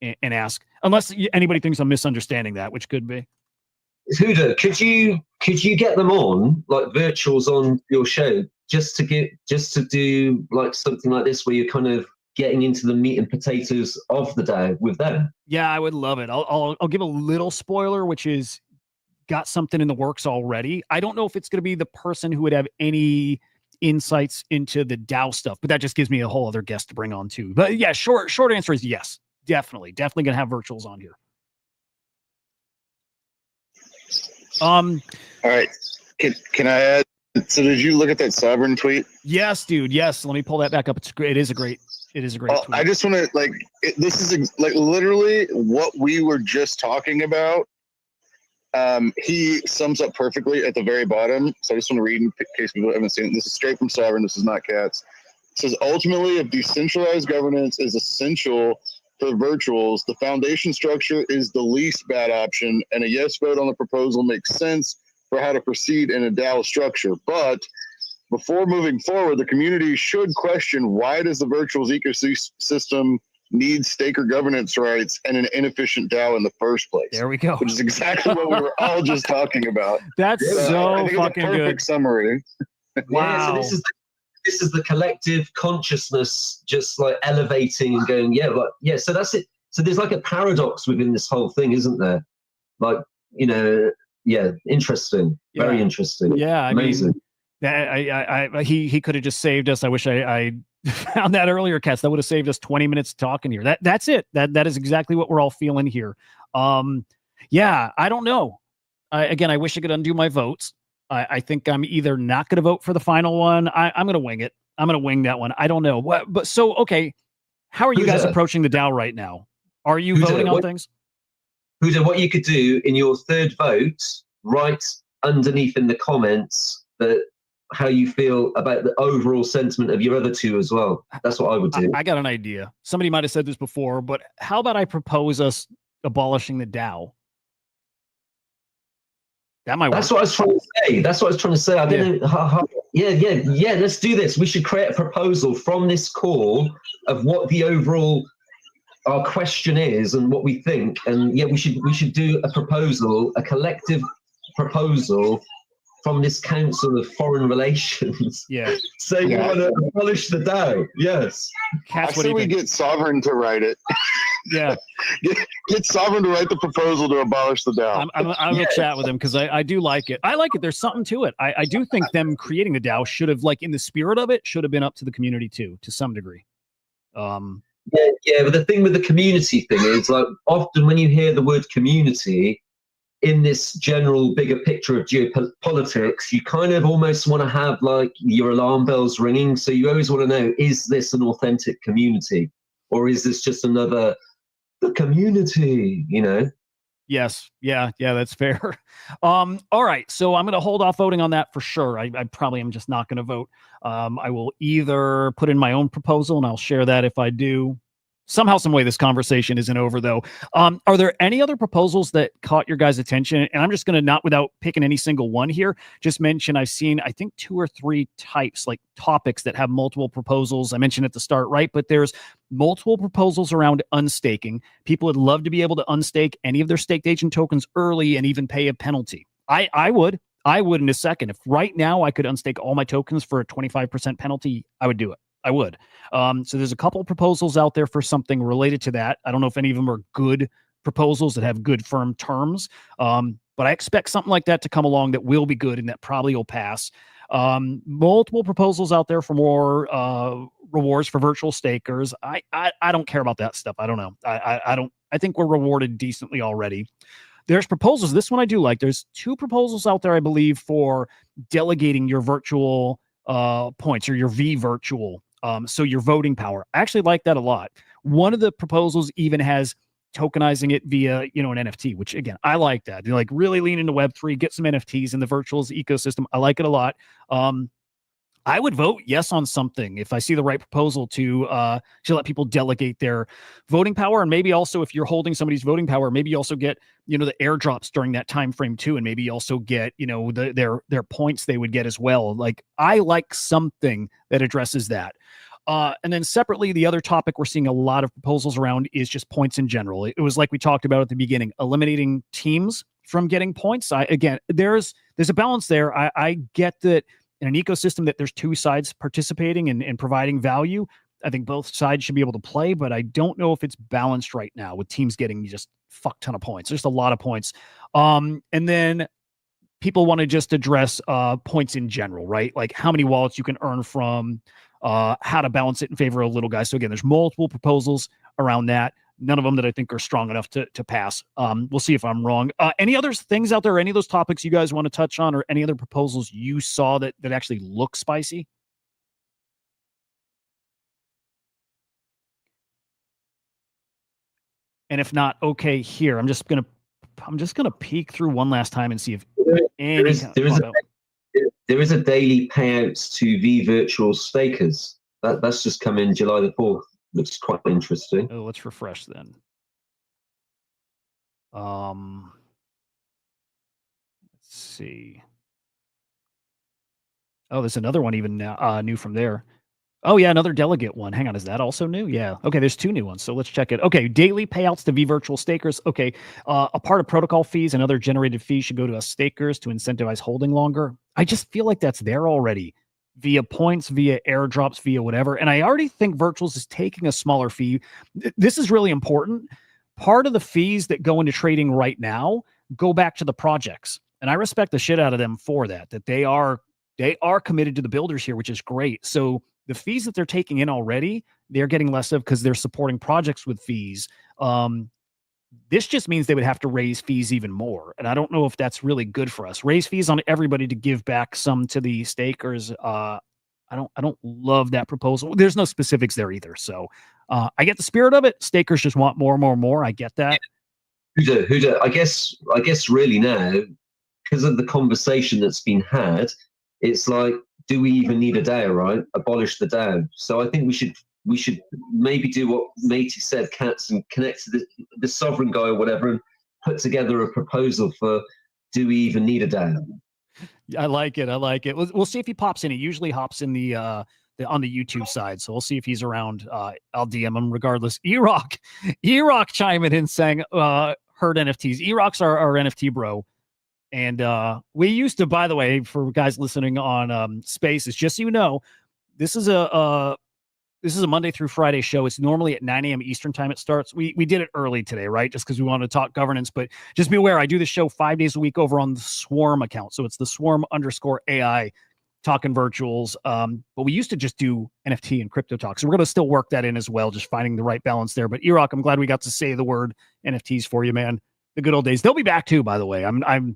Speaker 2: and ask, unless anybody thinks I'm misunderstanding that, which could be.
Speaker 3: Hudah, could you get them on, like, virtuals on your show, just to do like something like this, where you're kind of getting into the meat and potatoes of the DAO with them?
Speaker 2: Yeah, I would love it. I'll give a little spoiler, which is got something in the works already. I don't know if it's going to be the person who would have any insights into the DAO stuff, but that just gives me a whole other guest to bring on too. But yeah, short answer is yes, definitely going to have virtuals on here.
Speaker 4: All right. Can I add? So did you look at that Sovereign tweet?
Speaker 2: Yes, dude. Yes. Let me pull that back up. It's great. It is a great tweet.
Speaker 4: I just want to this is like literally what we were just talking about. He sums up perfectly at the very bottom. So I just want to read in case people haven't seen it. This is straight from Sovereign. This is not Cats. It says, ultimately, if decentralized governance is essential for virtuals, the foundation structure is the least bad option, and a yes vote on the proposal makes sense for how to proceed in a DAO structure. But before moving forward, the community should question, why does the virtuals ecosystem need staker governance rights and an inefficient DAO in the first place?
Speaker 2: There we go.
Speaker 4: Which is exactly what we were all just talking about.
Speaker 2: That's so fucking
Speaker 4: good. Perfect summary.
Speaker 3: Yeah,
Speaker 2: Wow.
Speaker 3: so this is the collective consciousness just like elevating and going, so that's it. So there's like a paradox within this whole thing, isn't there? Like, interesting. Very interesting.
Speaker 2: Yeah,
Speaker 3: amazing.
Speaker 2: He could have just saved us. I wish I found that earlier, Cats. That would have saved us 20 minutes talking here. That's it. That is exactly what we're all feeling here. Yeah, I don't know. I wish I could undo my votes. I think I'm either not going to vote for the final one. I'm going to wing it. I'm going to wing that one. I don't know. Okay. How are you guys approaching the DAO right now? Are you voting on things?
Speaker 3: Hudah, what you could do in your third vote, write underneath in the comments how you feel about the overall sentiment of your other two as well. That's what I would do.
Speaker 2: I got an idea. Somebody might have said this before, but how about I propose us abolishing the DAO? That might work.
Speaker 3: That's what I was trying to say. I didn't know. Yeah. Let's do this. We should create a proposal from this call of what the overall our question is and what we think. And we should do a proposal, a collective proposal from this Council of Foreign Relations.
Speaker 2: Yeah.
Speaker 3: Saying we want to abolish the DAO. Yes.
Speaker 2: Cass,
Speaker 4: I say we get Sovereign to write it.
Speaker 2: Yeah.
Speaker 4: Get Sovereign to write the proposal to abolish the DAO.
Speaker 2: I will chat with him because I do like it. I like it. There's something to it. I do think them creating the DAO should have, like, in the spirit of it, should have been up to the community too, to some degree.
Speaker 3: But the thing with the community thing is, like, often when you hear the word community in this general bigger picture of geopolitics, you kind of almost want to have like your alarm bells ringing. So you always want to know, is this an authentic community, or is this just the community,
Speaker 2: Yes. Yeah, that's fair. All right. So I'm going to hold off voting on that for sure. I probably am just not going to vote. I will either put in my own proposal, and I'll share that if I do. Somehow, some way, this conversation isn't over, though. Are there any other proposals that caught your guys' attention? And I'm just going to, not without picking any single one here, just mention I've seen, I think, 2 or 3 types, like topics that have multiple proposals. I mentioned at the start, right? But there's multiple proposals around unstaking. People would love to be able to unstake any of their staked agent tokens early and even pay a penalty. I would in a second. If right now I could unstake all my tokens for a 25% penalty, I would do it. I would. So there's a couple of proposals out there for something related to that. I don't know if any of them are good proposals that have good firm terms. but I expect something like that to come along that will be good and that probably will pass. Multiple proposals out there for more rewards for virtual stakers. I don't care about that stuff. I don't know. I don't. I think we're rewarded decently already. There's proposals. This one I do like. There's 2 proposals out there, I believe, for delegating your virtual points or your V virtual. So your voting power. I actually like that a lot. One of the proposals even has tokenizing it via, an NFT, which again, I like that. They like really lean into Web3, get some NFTs in the virtuals ecosystem. I like it a lot. I would vote yes on something if I see the right proposal to let people delegate their voting power, and maybe also if you're holding somebody's voting power, maybe you also get the airdrops during that time frame too, and maybe you also get their points they would get as well. Like I like something that addresses that. And then separately, the other topic we're seeing a lot of proposals around is just points in general. It was like we talked about at the beginning, eliminating teams from getting points. Again, there's a balance there. I get that. In an ecosystem that there's 2 sides participating and providing value, I think both sides should be able to play, but I don't know if it's balanced right now with teams getting just fuck ton of points. There's a lot of points. And then people want to just address points in general, right? Like how many wallets you can earn from, how to balance it in favor of little guys. So again, there's multiple proposals around that. None of them that I think are strong enough to pass. We'll see if I'm wrong. Any other things out there, any of those topics you guys want to touch on, or any other proposals you saw that actually look spicy? And if not, okay, here. I'm just gonna peek through one last time and see if
Speaker 3: There is a daily payouts to V virtual stakers. That's just come in July the 4th. Looks quite interesting.
Speaker 2: Oh, let's refresh then. Let's see. Oh, there's another one even now, new from there. Oh yeah, another delegate one. Hang on, is that also new? Yeah. Okay, there's 2 new ones. So let's check it. Okay, daily payouts to V virtual stakers. Okay, a part of protocol fees and other generated fees should go to us stakers to incentivize holding longer. I just feel like that's there already. Via points, via airdrops, via whatever. And I already think Virtuals is taking a smaller fee. This is really important. Part of the fees that go into trading right now go back to the projects. And I respect the shit out of them for that they are committed to the builders here, which is great. So the fees that they're taking in already, they're getting less of because they're supporting projects with fees. This just means they would have to raise fees even more. And I don't know if that's really good for us. Raise fees on everybody to give back some to the stakers. I don't love that proposal. There's no specifics there either. So I get the spirit of it. Stakers just want more. I get that.
Speaker 3: Hudah, I guess really now, because of the conversation that's been had, it's like, do we even need a DAO, right? Abolish the DAO. So I think we should maybe do what Matey said, Cats, and connect to the sovereign guy or whatever, and put together a proposal for, do we even need a DAO?
Speaker 2: I like it. We'll see if he pops in. He usually hops in the on the YouTube side, so we'll see if he's around. I'll DM him regardless. E-Rock chiming in saying, "Heard NFTs." E-Rock's our NFT bro, and we used to. By the way, for guys listening on Spaces, just so you know, this is a Monday through Friday show. It's normally at 9 a.m. Eastern time it starts. We did it early today, right? Just because we wanted to talk governance. But just be aware, I do this show 5 days a week over on the Swarm account. So it's the Swarm_AI talking virtuals. But we used to just do NFT and crypto talk. So we're going to still work that in as well, just finding the right balance there. But E-Rock, I'm glad we got to say the word NFTs for you, man. The good old days. They'll be back too, by the way. I love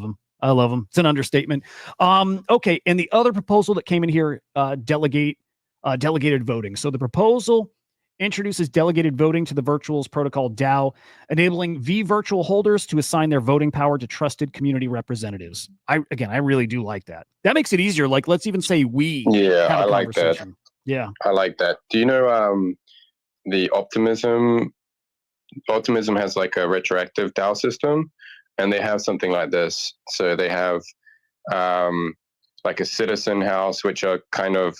Speaker 2: them. I love them. It's an understatement. Okay. And the other proposal that came in here, delegated voting. So the proposal introduces delegated voting to the Virtuals protocol DAO, enabling V virtual holders to assign their voting power to trusted community representatives. I really do like that. That makes it easier. Like, let's even say we have a
Speaker 5: like that.
Speaker 2: Yeah.
Speaker 5: I like that. Do you know the Optimism has like a retroactive DAO system? And they have something like this. So they have like a citizen house, which are kind of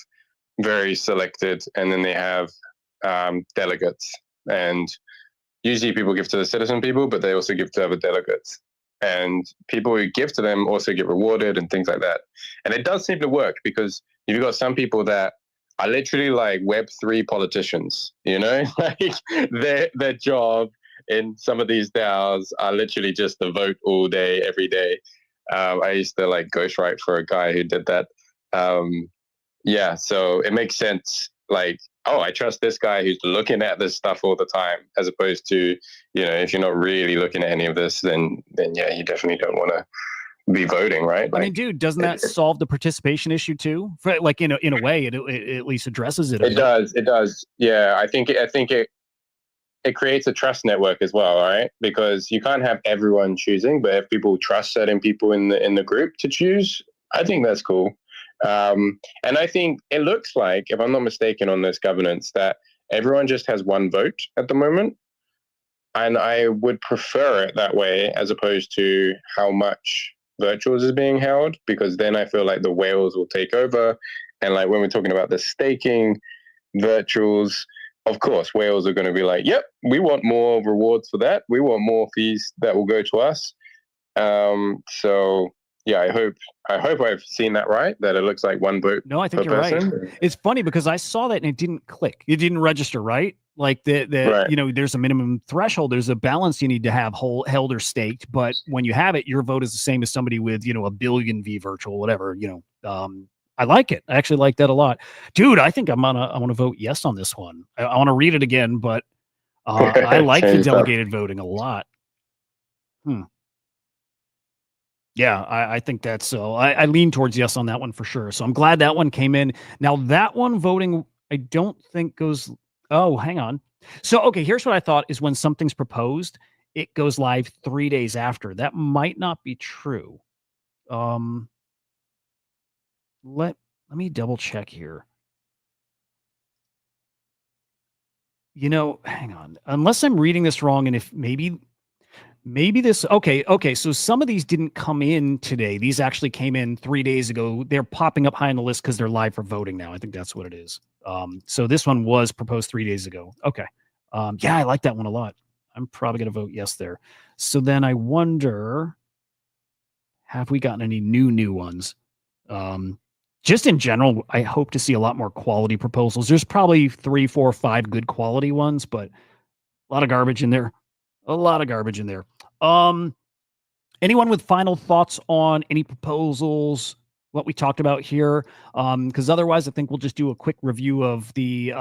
Speaker 5: very selected. And then they have delegates. And usually people give to the citizen people, but they also give to other delegates. And people who give to them also get rewarded and things like that. And it does seem to work because you've got some people that are literally like Web3 politicians, like their job in some of these DAOs are literally just the vote all day, every day. I used to like ghostwrite for a guy who did that. Yeah, so it makes sense. Like, oh, I trust this guy who's looking at this stuff all the time, as opposed to, you know, if you're not really looking at any of this, then yeah, you definitely don't want to be voting, right?
Speaker 2: I mean, dude, doesn't that solve the participation issue too? For, like, in a way, it at least addresses it.
Speaker 5: It does. Yeah, I think it creates a trust network as well, right? Because you can't have everyone choosing, but if people trust certain people in the group to choose, I think that's cool. And I think it looks like, if I'm not mistaken on this governance, that everyone just has one vote at the moment. And I would prefer it that way as opposed to how much virtuals is being held, because then I feel like the whales will take over. And like when we're talking about the staking virtuals, of course, whales are going to be like, yep, we want more rewards for that. We want more fees that will go to us. So yeah, I hope I've seen that right, that it looks like one vote.
Speaker 2: No, I think you're right. It's funny because I saw that and it didn't click. It didn't register, right? Like
Speaker 5: Right.
Speaker 2: you know, there's a minimum threshold. There's a balance you need to have held or staked. But when you have it, your vote is the same as somebody with, you know, 1 billion V virtual, whatever, you know. I like it. I actually like that a lot. Dude, I think I want to vote yes on this one. I want to read it again, but I like the delegated voting a lot. Yeah, I think that's so. I lean towards yes on that one for sure. So I'm glad that one came in. Now that one voting, I don't think goes. Oh, hang on. So, okay, here's what I thought is when something's proposed, it goes live 3 days after. That might not be true. Let me double check here. You know, hang on. Unless I'm reading this wrong, and if maybe this okay, so some of these didn't come in today. These actually came in 3 days ago. They're popping up high on the list because they're live for voting now. I think that's what it is. So this one was proposed 3 days ago. Okay. Yeah, I like that one a lot. I'm probably gonna vote yes there. So then I wonder, have we gotten any new ones? Just in general, I hope to see a lot more quality proposals. There's probably 3, 4, 5 good quality ones, but a lot of garbage in there. A lot of garbage in there. Anyone with final thoughts on any proposals, what we talked about here? Because otherwise, I think we'll just do a quick review of the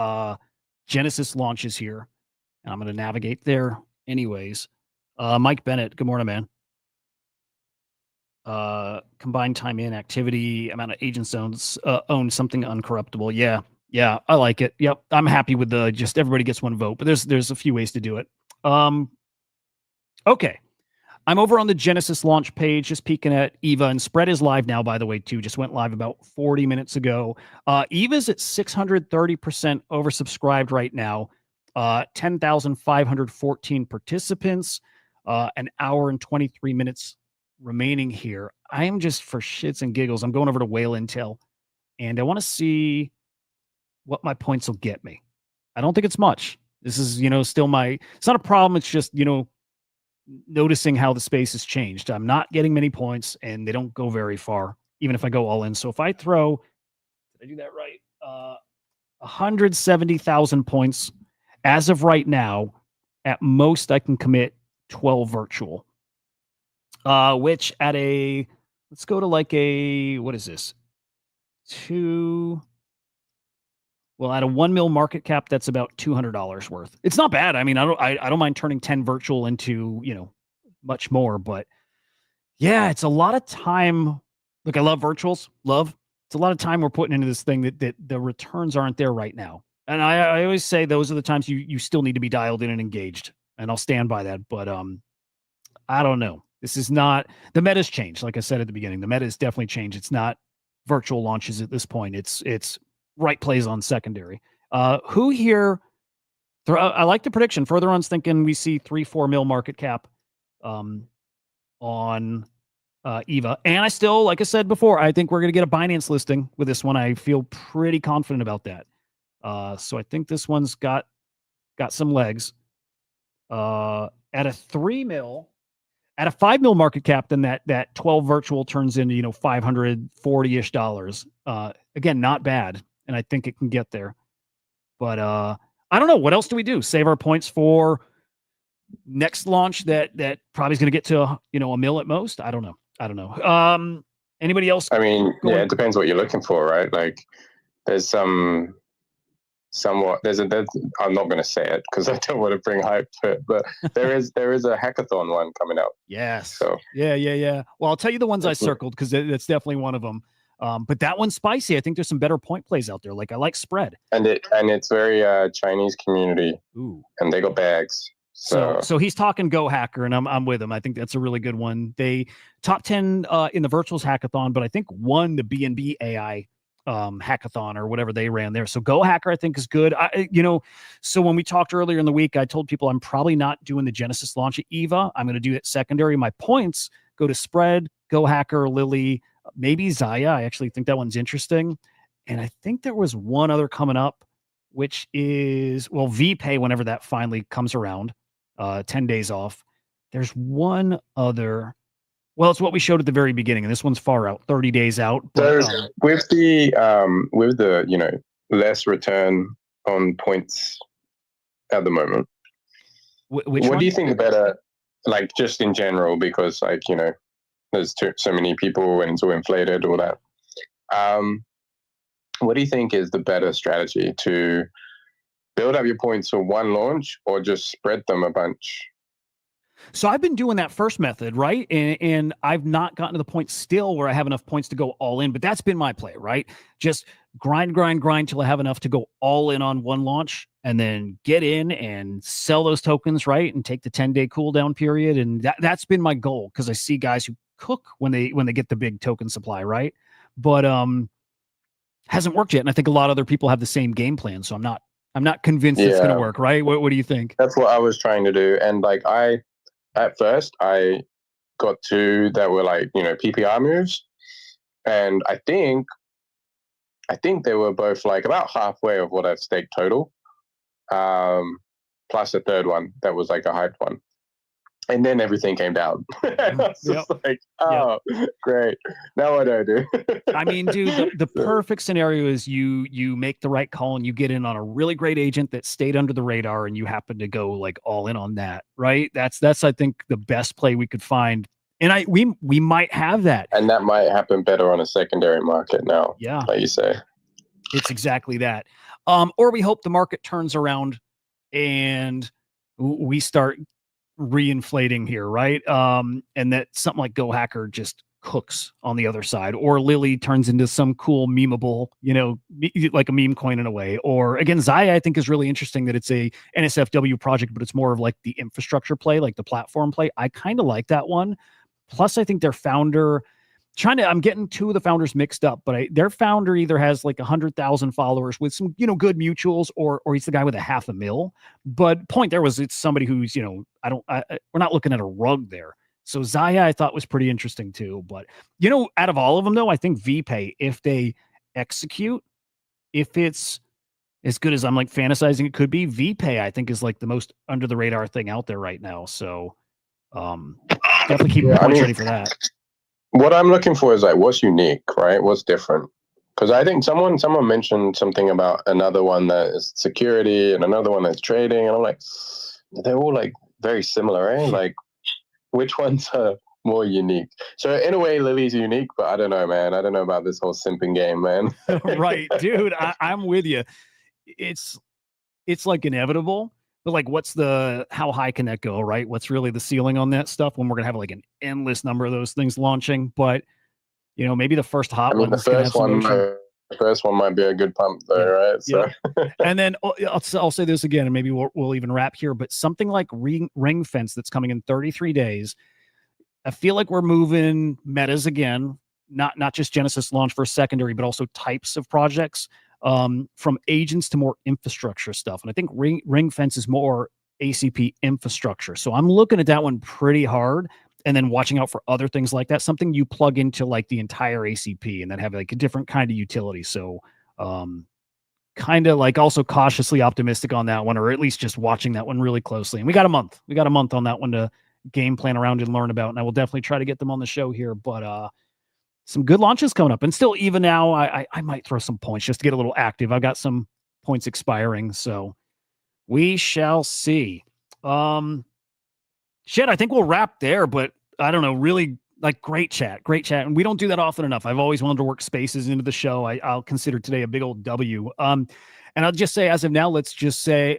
Speaker 2: Genesis launches here. And I'm going to navigate there anyways. Mike Bennett, good morning, man. Combined time in activity, amount of agents own something uncorruptible. Yeah, I like it. Yep, I'm happy with the just everybody gets one vote, but there's a few ways to do it. Okay, I'm over on the Genesis launch page, just peeking at EVA, and Spread is live now, by the way, too. Just went live about 40 minutes ago. EVA's at 630% oversubscribed right now. 10,514 participants. An hour and 23 minutes remaining here. I am just for shits and giggles. I'm going over to Whale Intel, and I want to see what my points will get me. I don't think it's much. This is, still it's not a problem. It's just, noticing how the space has changed. I'm not getting many points, and they don't go very far, even if I go all in. So if I throw, did I do that right? 170,000 points as of right now. At most, I can commit 12 virtual. Which at let's go to like what is this? At a 1 mil market cap, that's about $200 worth. It's not bad. I mean, I don't mind turning 10 virtual into, much more, but yeah, it's a lot of time. Look, I love virtuals. It's a lot of time we're putting into this thing that the returns aren't there right now. And I always say those are the times you still need to be dialed in and engaged. And I'll stand by that. But I don't know. This is not, the meta's changed. Like I said at the beginning, the meta has definitely changed. It's not virtual launches at this point. It's right plays on secondary. Who here? I like the prediction. Further on's thinking we see 3-4 mil market cap on EVA. And I still, like I said before, I think we're going to get a Binance listing with this one. I feel pretty confident about that. So I think this one's got some legs. At a 3 mil, at a 5 mil market cap, then that 12 virtual turns into, $540-ish dollars. Again, not bad. And I think it can get there. But I don't know. What else do we do? Save our points for next launch that probably is going to get to a mil at most. I don't know. Anybody else?
Speaker 5: I mean,
Speaker 2: going-
Speaker 5: yeah, it depends what you're looking for, right? Like, there's somewhat there's I'm not going to say it because I don't want to bring hype to it, but there is a hackathon one coming out.
Speaker 2: Yes.
Speaker 5: So
Speaker 2: yeah. Well, I'll tell you the ones I circled because that's definitely one of them. But that one's spicy. I think there's some better point plays out there. Like I like spread.
Speaker 5: And it's very Chinese community.
Speaker 2: Ooh.
Speaker 5: And they got bags.
Speaker 2: So he's talking Go Hacker, and I'm with him. I think that's a really good one. They top 10 in the virtuals hackathon, but I think won the B&B AI hackathon or whatever they ran there. So Go Hacker I think is good. So when we talked earlier in the week, I told people I'm probably not doing the Genesis launch at EVA. I'm going to do it secondary. My points go to Spread, Go Hacker, Lily, maybe Zaya. I actually think that one's interesting. And I think there was one other coming up, which is VPay whenever that finally comes around. 10 days off. There's one other. Well, it's what we showed at the very beginning, and this one's far out, 30 days out. But,
Speaker 5: so with the less return on points at the moment,
Speaker 2: what
Speaker 5: do you think the better, like just in general, because there's so many people and it's all inflated, all that. What do you think is the better strategy, to build up your points for one launch or just spread them a bunch?
Speaker 2: So I've been doing that first method, right? And I've not gotten to the point still where I have enough points to go all in, but that's been my play, right? Just grind till I have enough to go all in on one launch and then get in and sell those tokens, right? And take the 10-day cooldown period. And that's been my goal, because I see guys who cook when they get the big token supply, right? But hasn't worked yet. And I think a lot of other people have the same game plan. So I'm not convinced it's going to work, right? What do you think?
Speaker 5: That's what I was trying to do. And at first I got two that were PPR moves. And I think they were both about halfway of what I've staked total. Plus a third one that was a hyped one. And then everything came down. I was just great. Now what do I do?
Speaker 2: I mean, dude, the perfect scenario is you make the right call and you get in on a really great agent that stayed under the radar and you happen to go all in on that, right? That's I think the best play we could find. And we might have that.
Speaker 5: And that might happen better on a secondary market now.
Speaker 2: Yeah.
Speaker 5: Like you say.
Speaker 2: It's exactly that. Or we hope the market turns around and we start reinflating here, right? And that something like Go Hacker just cooks on the other side, or Lily turns into some cool memeable, like a meme coin in a way. Or again, Zaya I think is really interesting, that it's a NSFW project, but it's more of the infrastructure play, like the platform play. I kind of like that one. Plus, I think their founder, I'm getting two of the founders mixed up, but their founder either has 100,000 followers with some, good mutuals, or he's the guy with a 500,000. But point there was, it's somebody who's, we're not looking at a rug there. So Zaya I thought was pretty interesting too. But, out of all of them though, I think VPay, if they execute, if it's as good as I'm fantasizing it could be, VPay I think is the most under the radar thing out there right now. So definitely keep your points ready for that.
Speaker 5: What I'm looking for is what's unique, right? What's different? Because I think someone mentioned something about another one that is security and another one that's trading, and I'm they're all very similar, eh? Which ones are more unique? So in a way, Lily's unique, but I don't know, man. I don't know about this whole simping game, man.
Speaker 2: Right, dude. I'm with you. It's inevitable. But how high can that go, right? What's really the ceiling on that stuff when we're going to have an endless number of those things launching? But, maybe the first hot one.
Speaker 5: The first one might be a good pump though, right? So.
Speaker 2: Yeah. And then I'll say this again, and maybe we'll even wrap here, but something like Ring Fence that's coming in 33 days. I feel like we're moving metas again, not just Genesis launch for secondary, but also types of projects. From agents to more infrastructure stuff. And I think Ring Fence is more ACP infrastructure. So I'm looking at that one pretty hard, and then watching out for other things like that, something you plug into the entire ACP and then have a different kind of utility. So kind of also cautiously optimistic on that one, or at least just watching that one really closely. And we got a month on that one to game plan around and learn about. And I will definitely try to get them on the show here, but some good launches coming up. And still, even now, I might throw some points just to get a little active. I've got some points expiring, so we shall see. Shit, I think we'll wrap there, but I don't know, really like great chat. And we don't do that often enough. I've always wanted to work spaces into the show. I'll consider today a big old W. And I'll just say, as of now, let's just say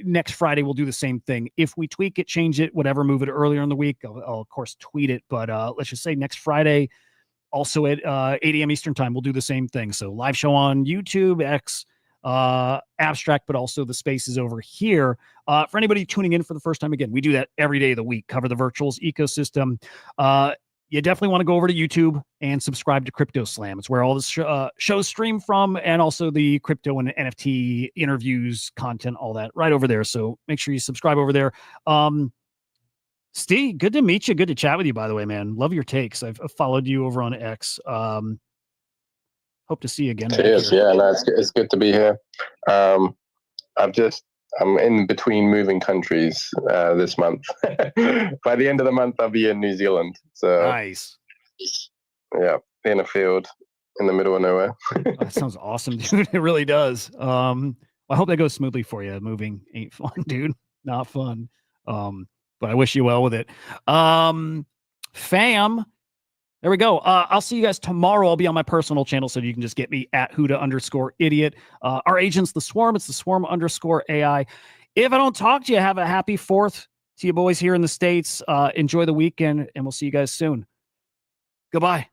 Speaker 2: next Friday we'll do the same thing. If we tweak it, change it, whatever, move it earlier in the week, I'll of course tweet it. But let's just say next Friday, also at 8 a.m. Eastern time, we'll do the same thing. So live show on YouTube, X, Abstract, but also the spaces over here. For anybody tuning in for the first time, again, we do that every day of the week, cover the virtuals ecosystem. You definitely want to go over to YouTube and subscribe to CryptoSlam. It's where all the shows stream from, and also the crypto and NFT interviews, content, all that right over there. So make sure you subscribe over there. Steve, good to meet you. Good to chat with you, by the way, man. Love your takes. I've followed you over on X. Hope to see you again.
Speaker 5: Cheers. Yeah, no, it's good to be here. I'm in between moving countries this month. By the end of the month, I'll be in New Zealand. So
Speaker 2: nice.
Speaker 5: Yeah, in a field in the middle of nowhere.
Speaker 2: That sounds awesome, dude. It really does. I hope that goes smoothly for you. Moving ain't fun, dude. Not fun. But I wish you well with it. Fam. There we go. I'll see you guys tomorrow. I'll be on my personal channel, so you can just get me at Hudah_idiot. Our agent's the Swarm. It's the Swarm_AI. If I don't talk to you, have a happy 4th to you boys here in the States. Enjoy the weekend, and we'll see you guys soon. Goodbye.